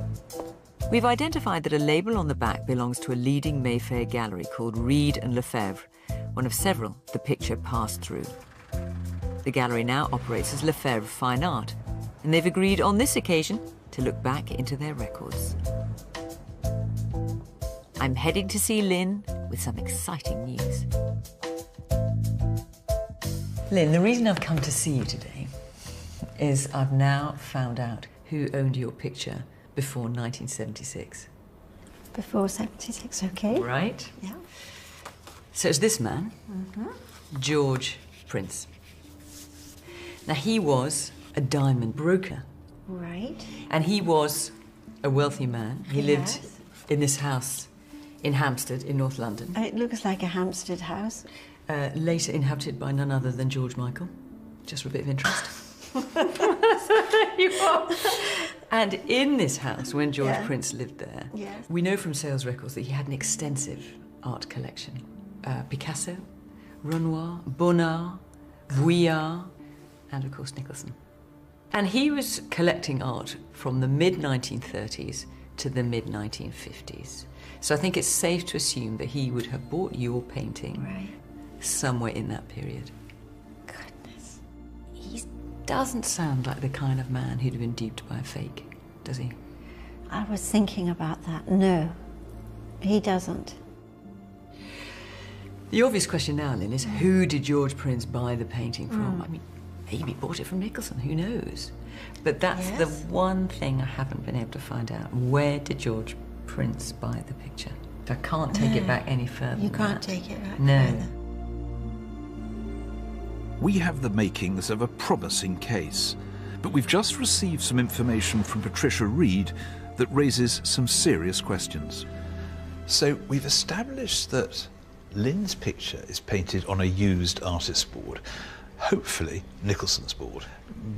[SPEAKER 1] We've identified that a label on the back belongs to a leading Mayfair gallery called Reed and Lefebvre, one of several the picture passed through. The gallery now operates as Lefebvre Fine Art, and they've agreed on this occasion to look back into their records. I'm heading to see Lynn with some exciting news.
[SPEAKER 5] Lynn, the reason I've come to see you today is I've now found out who owned your picture before 1976.
[SPEAKER 7] Before 76, okay.
[SPEAKER 5] Right?
[SPEAKER 7] Yeah.
[SPEAKER 5] So it's this man, George Prince. Now, he was a diamond broker.
[SPEAKER 7] Right.
[SPEAKER 5] And he was a wealthy man. He lived in this house in Hampstead in North London.
[SPEAKER 7] It looks like a Hampstead house.
[SPEAKER 5] Later inhabited by none other than George Michael, just for a bit of interest. You are. And in this house, when George Prince lived there, we know from sales records that he had an extensive art collection. Picasso, Renoir, Bonnard, Vuillard, and of course Nicholson. And he was collecting art from the mid-1930s to the mid-1950s. So I think it's safe to assume that he would have bought your painting somewhere in that period.
[SPEAKER 7] Goodness.
[SPEAKER 5] He doesn't sound like the kind of man who'd have been duped by a fake, does he?
[SPEAKER 7] I was thinking about that. No, he doesn't.
[SPEAKER 5] The obvious question now, Lynn, is who did George Prince buy the painting from? I mean, maybe he bought it from Nicholson, who knows? But that's the one thing I haven't been able to find out. Where did George Prince buy the picture? I can't take it back any further.
[SPEAKER 7] You can't take it back
[SPEAKER 5] further.
[SPEAKER 10] We have the makings of a promising case, but we've just received some information from Patricia Reed that raises some serious questions.
[SPEAKER 4] So we've established that Lynn's picture is painted on a used artist's board, hopefully Nicholson's board.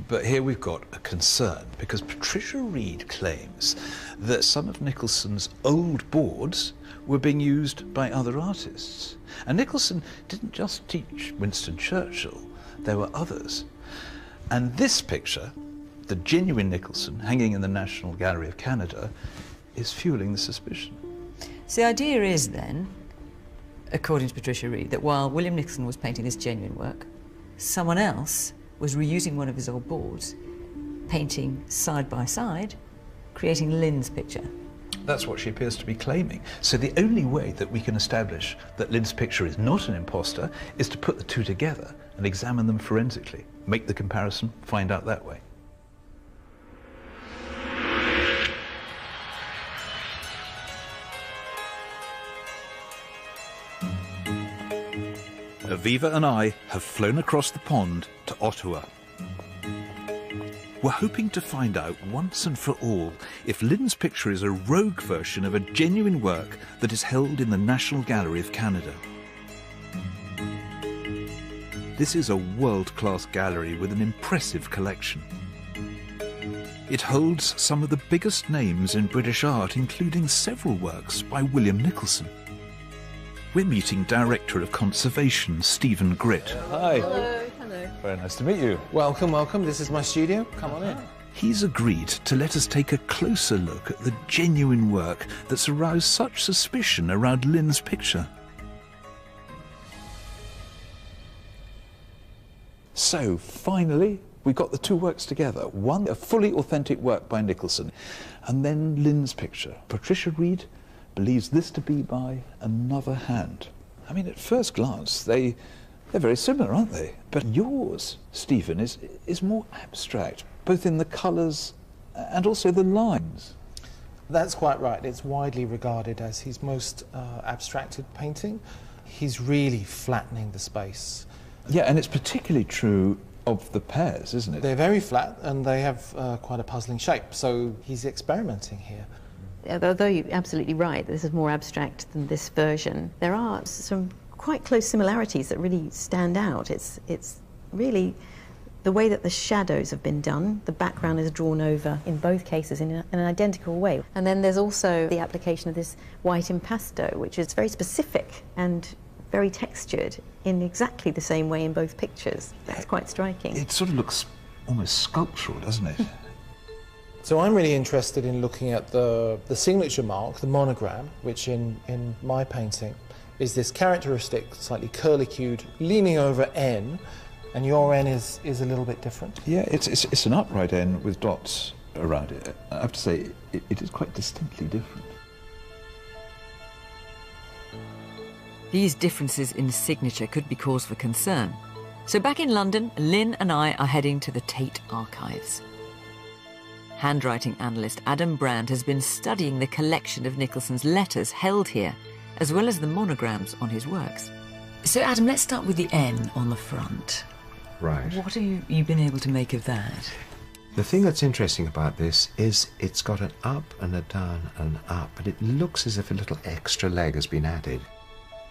[SPEAKER 4] But here we've got a concern, because Patricia Reed claims that some of Nicholson's old boards were being used by other artists. And Nicholson didn't just teach Winston Churchill, there were others. And this picture, the genuine Nicholson hanging in the National Gallery of Canada, is fueling the suspicion.
[SPEAKER 5] So the idea is then, according to Patricia Reed, that while William Nicolson was painting this genuine work, someone else was reusing one of his old boards, painting side by side, creating Lynn's picture.
[SPEAKER 10] That's what she appears to be claiming. So the only way that we can establish that Lynn's picture is not an imposter is to put the two together and examine them forensically, make the comparison, find out that way. Aviva and I have flown across the pond to Ottawa. We're hoping to find out once and for all if Lynn's picture is a rogue version of a genuine work that is held in the National Gallery of Canada. This is a world-class gallery with an impressive collection. It holds some of the biggest names in British art, including several works by William Nicolson. We're meeting Director of Conservation, Stephen Gritt.
[SPEAKER 3] Hi.
[SPEAKER 15] Hello. Hello.
[SPEAKER 3] Very nice to meet you.
[SPEAKER 15] Welcome, welcome. This is my studio. Come on in.
[SPEAKER 10] He's agreed to let us take a closer look at the genuine work that's aroused such suspicion around Lynn's picture.
[SPEAKER 3] So, finally, we got the two works together. One, a fully authentic work by Nicholson, and then Lynn's picture. Patricia Reed believes this to be by another hand. I mean, at first glance, they're very similar, aren't they? But yours, Stephen, is more abstract, both in the colours and also the lines.
[SPEAKER 15] That's quite right. It's widely regarded as his most abstracted painting. He's really flattening the space.
[SPEAKER 3] Yeah, and it's particularly true of the pears, isn't it?
[SPEAKER 15] They're very flat and they have quite a puzzling shape, so he's experimenting here.
[SPEAKER 2] Although you're absolutely right, this is more abstract than this version, there are some quite close similarities that really stand out. It's really the way that the shadows have been done. The background is drawn over in both cases in an identical way. And then there's also the application of this white impasto, which is very specific and very textured in exactly the same way in both pictures. That's quite striking.
[SPEAKER 3] It sort of looks almost sculptural, doesn't it?
[SPEAKER 15] So I'm really interested in looking at the signature mark, the monogram, which in my painting is this characteristic, slightly curlicued, leaning over N, and your N is a little bit different.
[SPEAKER 3] Yeah, it's an upright N with dots around it. I have to say, it is quite distinctly different.
[SPEAKER 1] These differences in signature could be cause for concern. So back in London, Lynn and I are heading to the Tate archives. Handwriting analyst Adam Brand has been studying the collection of Nicholson's letters held here, as well as the monograms on his works. So Adam, let's start with the N on the front.
[SPEAKER 16] Right.
[SPEAKER 1] What have you been able to make of that?
[SPEAKER 16] The thing that's interesting about this is it's got an up and a down and an up, and it looks as if a little extra leg has been added.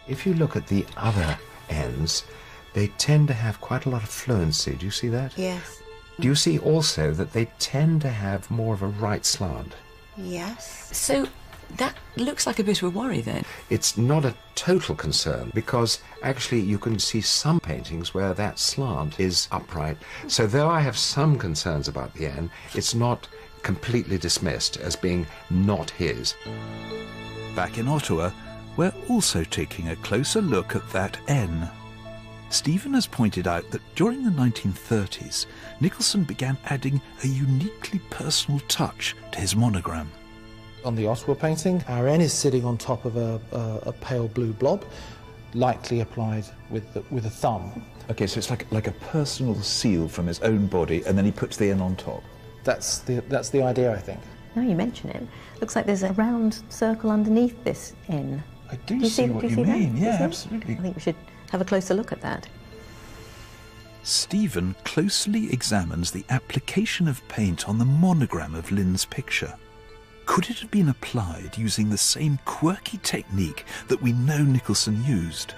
[SPEAKER 16] If you look at the other N's, they tend to have quite a lot of fluency. Do you see that?
[SPEAKER 7] Yes.
[SPEAKER 16] Do you see also that they tend to have more of a right slant?
[SPEAKER 7] Yes.
[SPEAKER 1] So that looks like a bit of a worry then.
[SPEAKER 16] It's not a total concern because actually you can see some paintings where that slant is upright. So though I have some concerns about the N, it's not completely dismissed as being not his.
[SPEAKER 10] Back in Ottawa, we're also taking a closer look at that N. Stephen has pointed out that during the 1930s, Nicholson began adding a uniquely personal touch to his monogram.
[SPEAKER 15] On the Ottawa painting, our N is sitting on top of a pale blue blob, lightly applied with a thumb.
[SPEAKER 3] Okay, so it's like a personal seal from his own body, and then he puts the N on top.
[SPEAKER 15] That's the idea, I think.
[SPEAKER 2] Now you mention it, looks like there's a round circle underneath this N.
[SPEAKER 3] I do see what you mean, yeah, absolutely.
[SPEAKER 2] I think we should have a closer look at that.
[SPEAKER 10] Stephen closely examines the application of paint on the monogram of Lynn's picture. Could it have been applied using the same quirky technique that we know Nicholson used?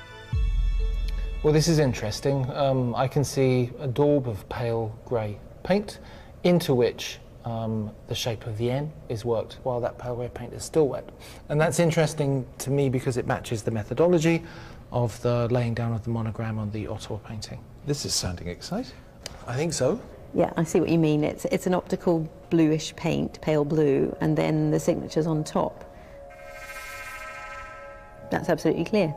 [SPEAKER 15] Well, this is interesting. I can see a daub of pale grey paint into which the shape of the N is worked while that pale grey paint is still wet. And that's interesting to me because it matches the methodology of the laying down of the monogram on the Ottawa painting.
[SPEAKER 3] This is sounding exciting.
[SPEAKER 15] I think so.
[SPEAKER 2] Yeah, I see what you mean. It's an optical bluish paint, pale blue, and then the signature's on top. That's absolutely clear.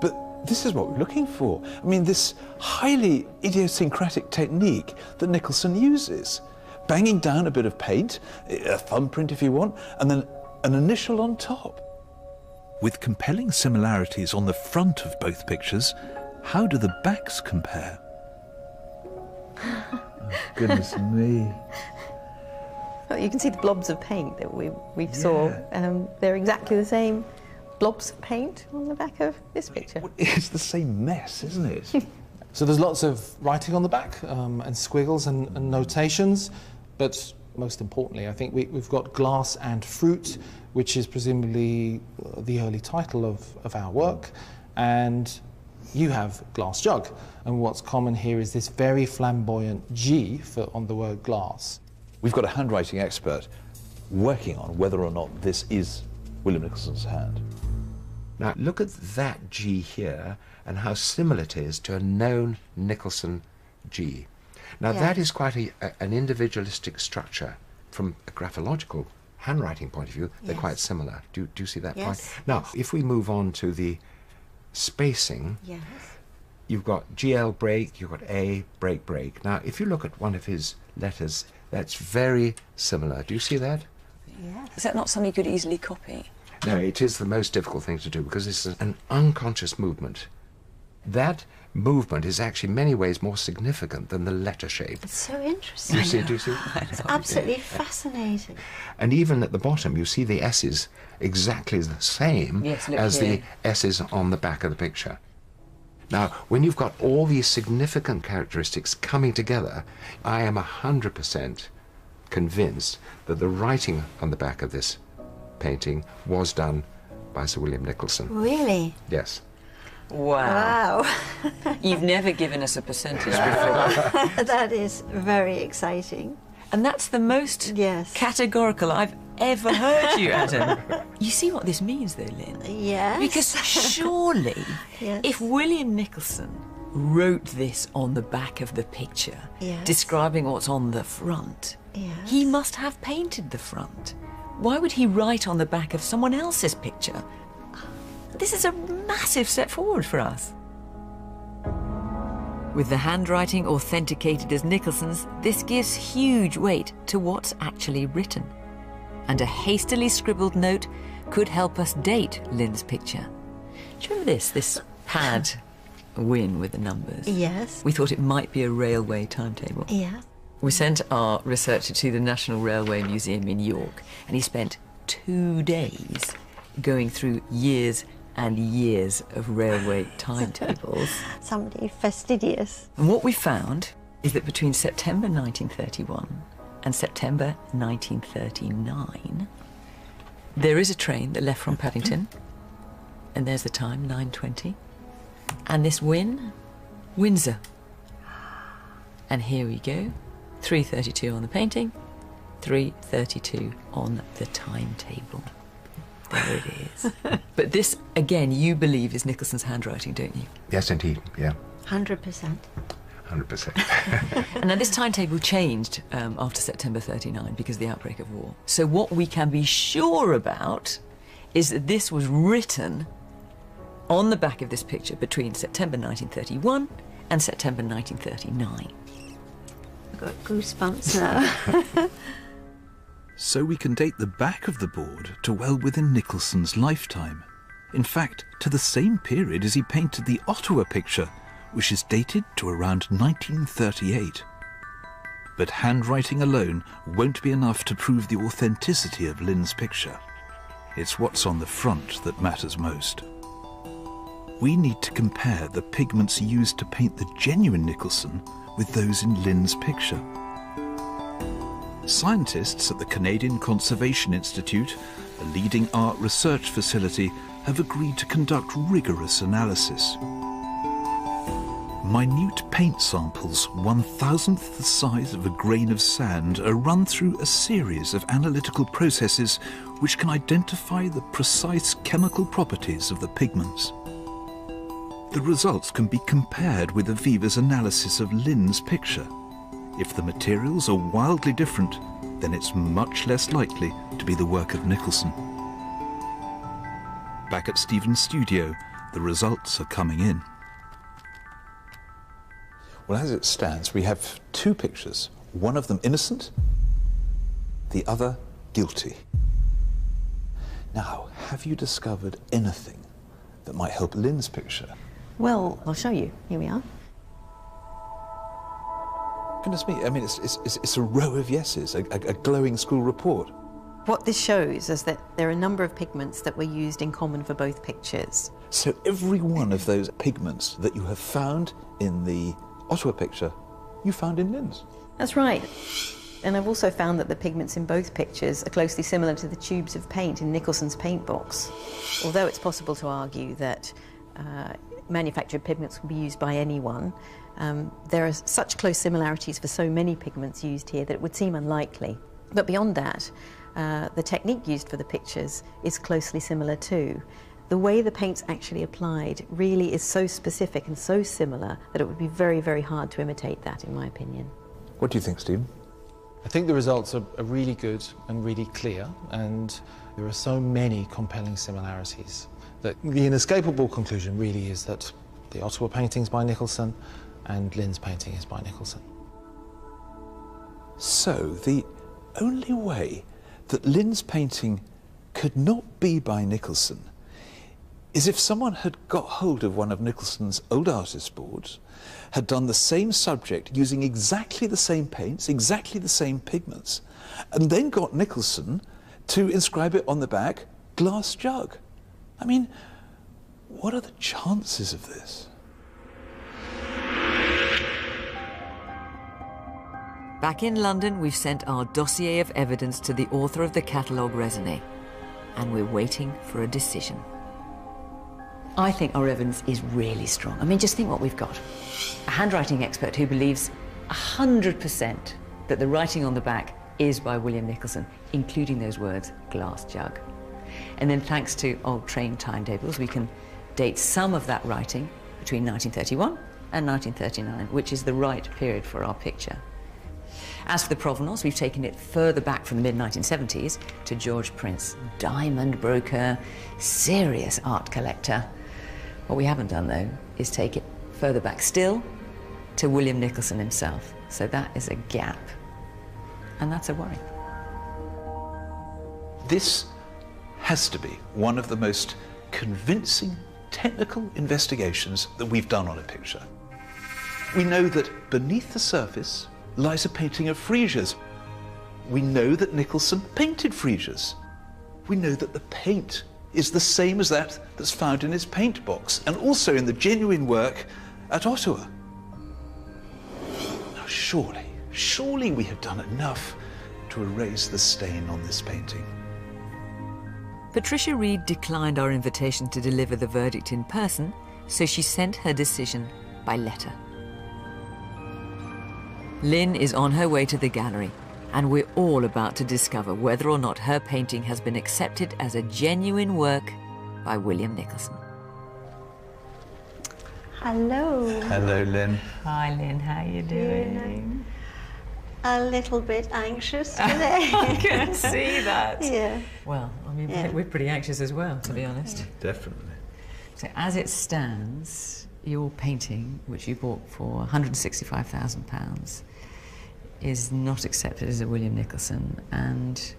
[SPEAKER 3] But This is what we're looking for. I mean, this highly idiosyncratic technique that Nicholson uses. Banging down a bit of paint, a thumbprint if you want, and then an initial on top.
[SPEAKER 10] With compelling similarities on the front of both pictures, how do the backs compare?
[SPEAKER 3] Oh, goodness me.
[SPEAKER 2] Well, you can see the blobs of paint that we saw. They're exactly the same blobs of paint on the back of this picture.
[SPEAKER 3] It's the same mess, isn't it?
[SPEAKER 15] So there's lots of writing on the back and squiggles and notations, but most importantly, I think we've got glass and fruit, which is presumably the early title of our work, and you have glass jug. And what's common here is this very flamboyant G on the word glass.
[SPEAKER 3] We've got a handwriting expert working on whether or not this is William Nicholson's hand.
[SPEAKER 16] Now, look at that G here and how similar it is to a known Nicholson G. Now, that is quite an individualistic structure. From a graphological handwriting point of view, they're quite similar. Do you see that point? Now, if we move on to the spacing, you've got GL break, you've got A, break, break. Now, if you look at one of his letters, that's very similar. Do you see that?
[SPEAKER 5] Yes. Is that not something you could easily copy?
[SPEAKER 16] No, it is the most difficult thing to do because it's an unconscious movement. That movement is actually in many ways more significant than the letter shape.
[SPEAKER 7] It's so interesting.
[SPEAKER 16] Do you see?
[SPEAKER 7] It's absolutely fascinating.
[SPEAKER 16] And even at the bottom, you see the S's exactly the same as the S's on the back of the picture. Now, when you've got all these significant characteristics coming together, I am 100% convinced that the writing on the back of this painting was done by Sir William Nicolson.
[SPEAKER 7] Really?
[SPEAKER 16] Yes.
[SPEAKER 5] Wow. You've never given us a percentage before.
[SPEAKER 7] That is very exciting.
[SPEAKER 5] And that's the most categorical I've ever heard you, Adam. You see what this means, though, Lynn?
[SPEAKER 7] Yes.
[SPEAKER 5] Because surely, if William Nicholson wrote this on the back of the picture, describing what's on the front, he must have painted the front. Why would he write on the back of someone else's picture? This is a massive step forward for us. With the handwriting authenticated as Nicholson's, this gives huge weight to what's actually written. And a hastily scribbled note could help us date Lynn's picture. Do you remember this pad win with the numbers?
[SPEAKER 7] Yes.
[SPEAKER 5] We thought it might be a railway timetable.
[SPEAKER 7] Yeah.
[SPEAKER 5] We sent our researcher to the National Railway Museum in York, and he spent 2 days going through years and years of railway timetables.
[SPEAKER 7] Somebody fastidious.
[SPEAKER 5] And what we found is that between September 1931 and September 1939, there is a train that left from Paddington, and there's the time, 9:20, and this Windsor. And here we go, 3:32 on the painting, 3:32 on the timetable. There it is. But this, again, you believe is Nicholson's handwriting, don't you?
[SPEAKER 16] Yes, indeed, yeah.
[SPEAKER 7] 100%.
[SPEAKER 16] 100%.
[SPEAKER 5] And now this timetable changed after September 39 because of the outbreak of war. So what we can be sure about is that this was written on the back of this picture between September 1931 and September 1939.
[SPEAKER 7] I've got goosebumps now.
[SPEAKER 10] So we can date the back of the board to well within Nicholson's lifetime. In fact, to the same period as he painted the Ottawa picture, which is dated to around 1938. But handwriting alone won't be enough to prove the authenticity of Lynn's picture. It's what's on the front that matters most. We need to compare the pigments used to paint the genuine Nicholson with those in Lynn's picture. Scientists at the Canadian Conservation Institute, a leading art research facility, have agreed to conduct rigorous analysis. Minute paint samples, 1,000th the size of a grain of sand, are run through a series of analytical processes which can identify the precise chemical properties of the pigments. The results can be compared with Aviva's analysis of Lynn's picture. If the materials are wildly different, then it's much less likely to be the work of Nicholson. Back at Stephen's studio, The results are coming in.
[SPEAKER 3] Well, as it stands, we have two pictures, one of them innocent, the other guilty. Now, have you discovered anything that might help Lynn's picture?
[SPEAKER 2] Well, I'll show you. Here we are.
[SPEAKER 3] Goodness me, I mean, it's a row of yeses, a glowing school report.
[SPEAKER 2] What this shows is that there are a number of pigments that were used in common for both pictures.
[SPEAKER 3] So every one of those pigments that you have found in the Ottawa picture, you found in Lynn's.
[SPEAKER 2] That's right. And I've also found that the pigments in both pictures are closely similar to the tubes of paint in Nicholson's paint box. Although it's possible to argue that manufactured pigments can be used by anyone, there are such close similarities for so many pigments used here that it would seem unlikely. But beyond that, the technique used for the pictures is closely similar too. The way the paint's actually applied really is so specific and so similar that it would be very, very hard to imitate that, in my opinion.
[SPEAKER 3] What do you think, Stephen?
[SPEAKER 15] I think the results are really good and really clear, and there are so many compelling similarities that the inescapable conclusion really is that the Ottawa painting's by Nicholson and Lynn's painting is by Nicholson.
[SPEAKER 3] So the only way that Lynn's painting could not be by Nicholson is if someone had got hold of one of Nicholson's old artist boards, had done the same subject using exactly the same paints, exactly the same pigments, and then got Nicholson to inscribe it on the back, glass jug. I mean, what are the chances of this?
[SPEAKER 1] Back in London, we've sent our dossier of evidence to the author of the catalogue raisonné, and we're waiting for a decision.
[SPEAKER 5] I think our evidence is really strong. I mean, just think what we've got. A handwriting expert who believes 100% that the writing on the back is by William Nicolson, including those words, glass jug. And then thanks to old train timetables, we can date some of that writing between 1931 and 1939, which is the right period for our picture. As for the provenance, we've taken it further back from the mid-1970s to George Prince, diamond broker, serious art collector. What we haven't done, though, is take it further back still to William Nicolson himself. So that is a gap, and that's a worry.
[SPEAKER 3] This has to be one of the most convincing technical investigations that we've done on a picture. We know that beneath the surface lies a painting of freesias. We know that Nicholson painted freesias. We know that the paint is the same as that that's found in his paint box, and also in the genuine work at Ottawa. Now surely we have done enough to erase the stain on this painting.
[SPEAKER 1] Patricia Reed declined our invitation to deliver the verdict in person, so she sent her decision by letter. Lynn is on her way to the gallery, and we're all about to discover whether or not her painting has been accepted as a genuine work by William Nicolson.
[SPEAKER 7] Hello.
[SPEAKER 3] Hello, Lynn.
[SPEAKER 5] Hi, Lynn. How are you doing?
[SPEAKER 7] A little bit anxious today.
[SPEAKER 5] I can see that.
[SPEAKER 7] Yeah.
[SPEAKER 5] Well, I mean, we're pretty anxious as well, to be honest.
[SPEAKER 3] Definitely.
[SPEAKER 5] So as it stands, your painting, which you bought for £165,000, is not accepted as a William Nicolson, and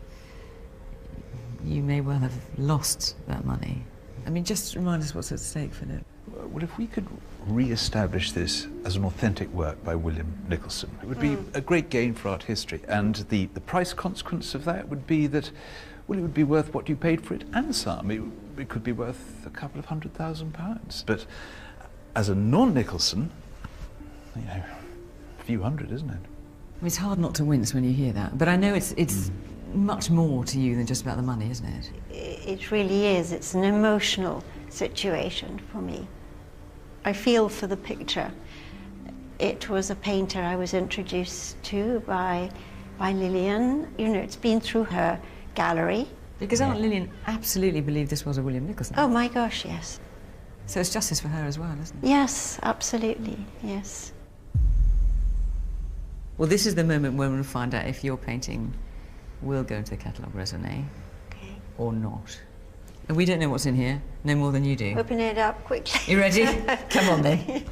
[SPEAKER 5] you may well have lost that money. I mean, just remind us what's at stake, Philip.
[SPEAKER 3] Well, if we could re-establish this as an authentic work by William Nicolson, it would be a great gain for art history, and the price consequence of that would be that, well, it would be worth what you paid for it and some. It could be worth a couple of £100,000. But as a non-Nicholson, you know, a few hundred, isn't it?
[SPEAKER 5] It's hard not to wince when you hear that, but I know it's much more to you than just about the money, isn't it?
[SPEAKER 7] It really is. It's an emotional situation for me. I feel for the picture. It was a painter I was introduced to by Lillian. You know, it's been through her gallery.
[SPEAKER 5] Because Aunt Lillian absolutely believed this was a William Nicolson.
[SPEAKER 7] Oh my gosh, yes.
[SPEAKER 5] So it's justice for her as well, isn't it?
[SPEAKER 7] Yes, absolutely, yes.
[SPEAKER 5] Well, this is the moment when we'll find out if your painting will go into the catalogue raisonné or not. And we don't know what's in here, no more than you do.
[SPEAKER 7] Open it up quickly.
[SPEAKER 5] You ready? Come on then.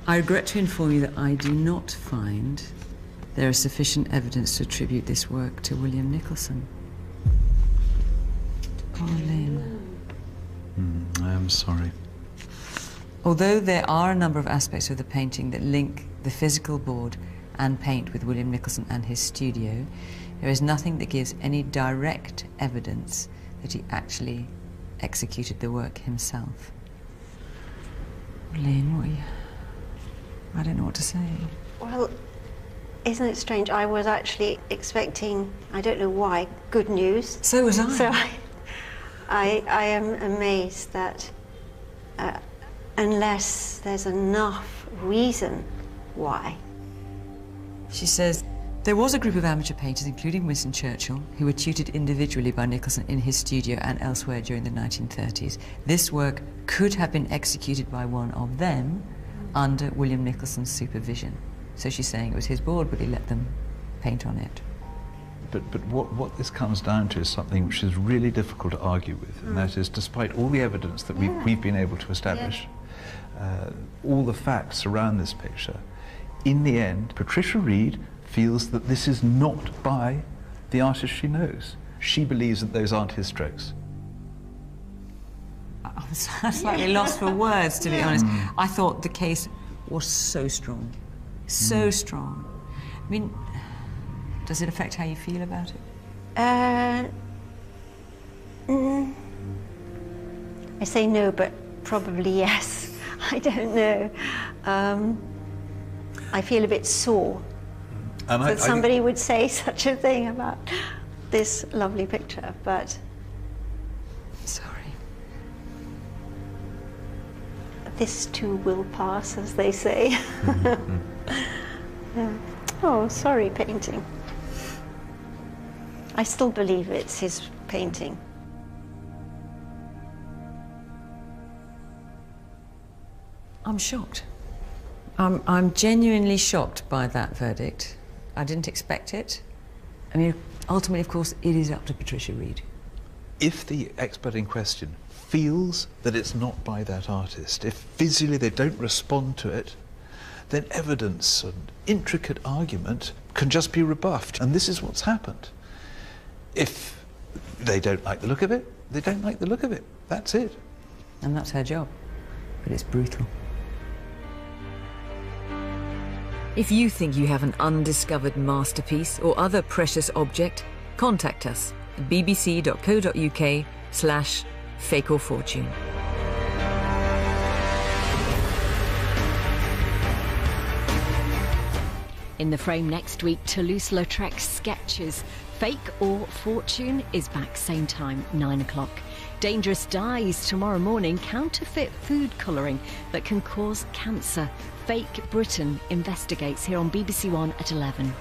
[SPEAKER 5] I regret to inform you that I do not find there is sufficient evidence to attribute this work to William Nicolson. Poor Lynn.
[SPEAKER 10] I am sorry.
[SPEAKER 5] Although there are a number of aspects of the painting that link the physical board and paint with William Nicolson and his studio, there is nothing that gives any direct evidence that he actually executed the work himself. Lynn, what are you... I don't know what to say.
[SPEAKER 7] Well, isn't it strange? I was actually expecting, I don't know why, good news.
[SPEAKER 5] So was I.
[SPEAKER 7] So I am amazed that unless there's enough reason why.
[SPEAKER 5] She says, there was a group of amateur painters, including Winston Churchill, who were tutored individually by Nicholson in his studio and elsewhere during the 1930s. This work could have been executed by one of them under William Nicholson's supervision. So she's saying it was his board, but he let them paint on it.
[SPEAKER 10] But what this comes down to is something which is really difficult to argue with, and that is, despite all the evidence that we've been able to establish, all the facts around this picture, in the end, Patricia Reed feels that this is not by the artist she knows. She believes that those aren't his strokes.
[SPEAKER 5] I'm slightly lost for words, to be honest. I thought the case was so strong. So strong. I mean, does it affect how you feel about it?
[SPEAKER 7] I say no, but probably yes. I don't know. I feel a bit sore that somebody would say such a thing about this lovely picture, but...
[SPEAKER 5] Sorry.
[SPEAKER 7] This too will pass, as they say. Yeah. Oh, sorry, painting. I still believe it's his painting.
[SPEAKER 5] I'm shocked. I'm genuinely shocked by that verdict. I didn't expect it. I mean, ultimately, of course, it is up to Patricia Reed.
[SPEAKER 10] If the expert in question feels that it's not by that artist, if visually they don't respond to it, then evidence and intricate argument can just be rebuffed. And this is what's happened. If they don't like the look of it, they don't like the look of it. That's it.
[SPEAKER 5] And that's her job. But it's brutal.
[SPEAKER 1] If you think you have an undiscovered masterpiece or other precious object, contact us at bbc.co.uk/fakeorfortune.
[SPEAKER 17] In the frame next week, Toulouse-Lautrec Sketches. Fake or Fortune is back same time, 9 o'clock. Dangerous Dyes tomorrow morning, counterfeit food colouring that can cause cancer. Fake Britain investigates here on BBC One at 11.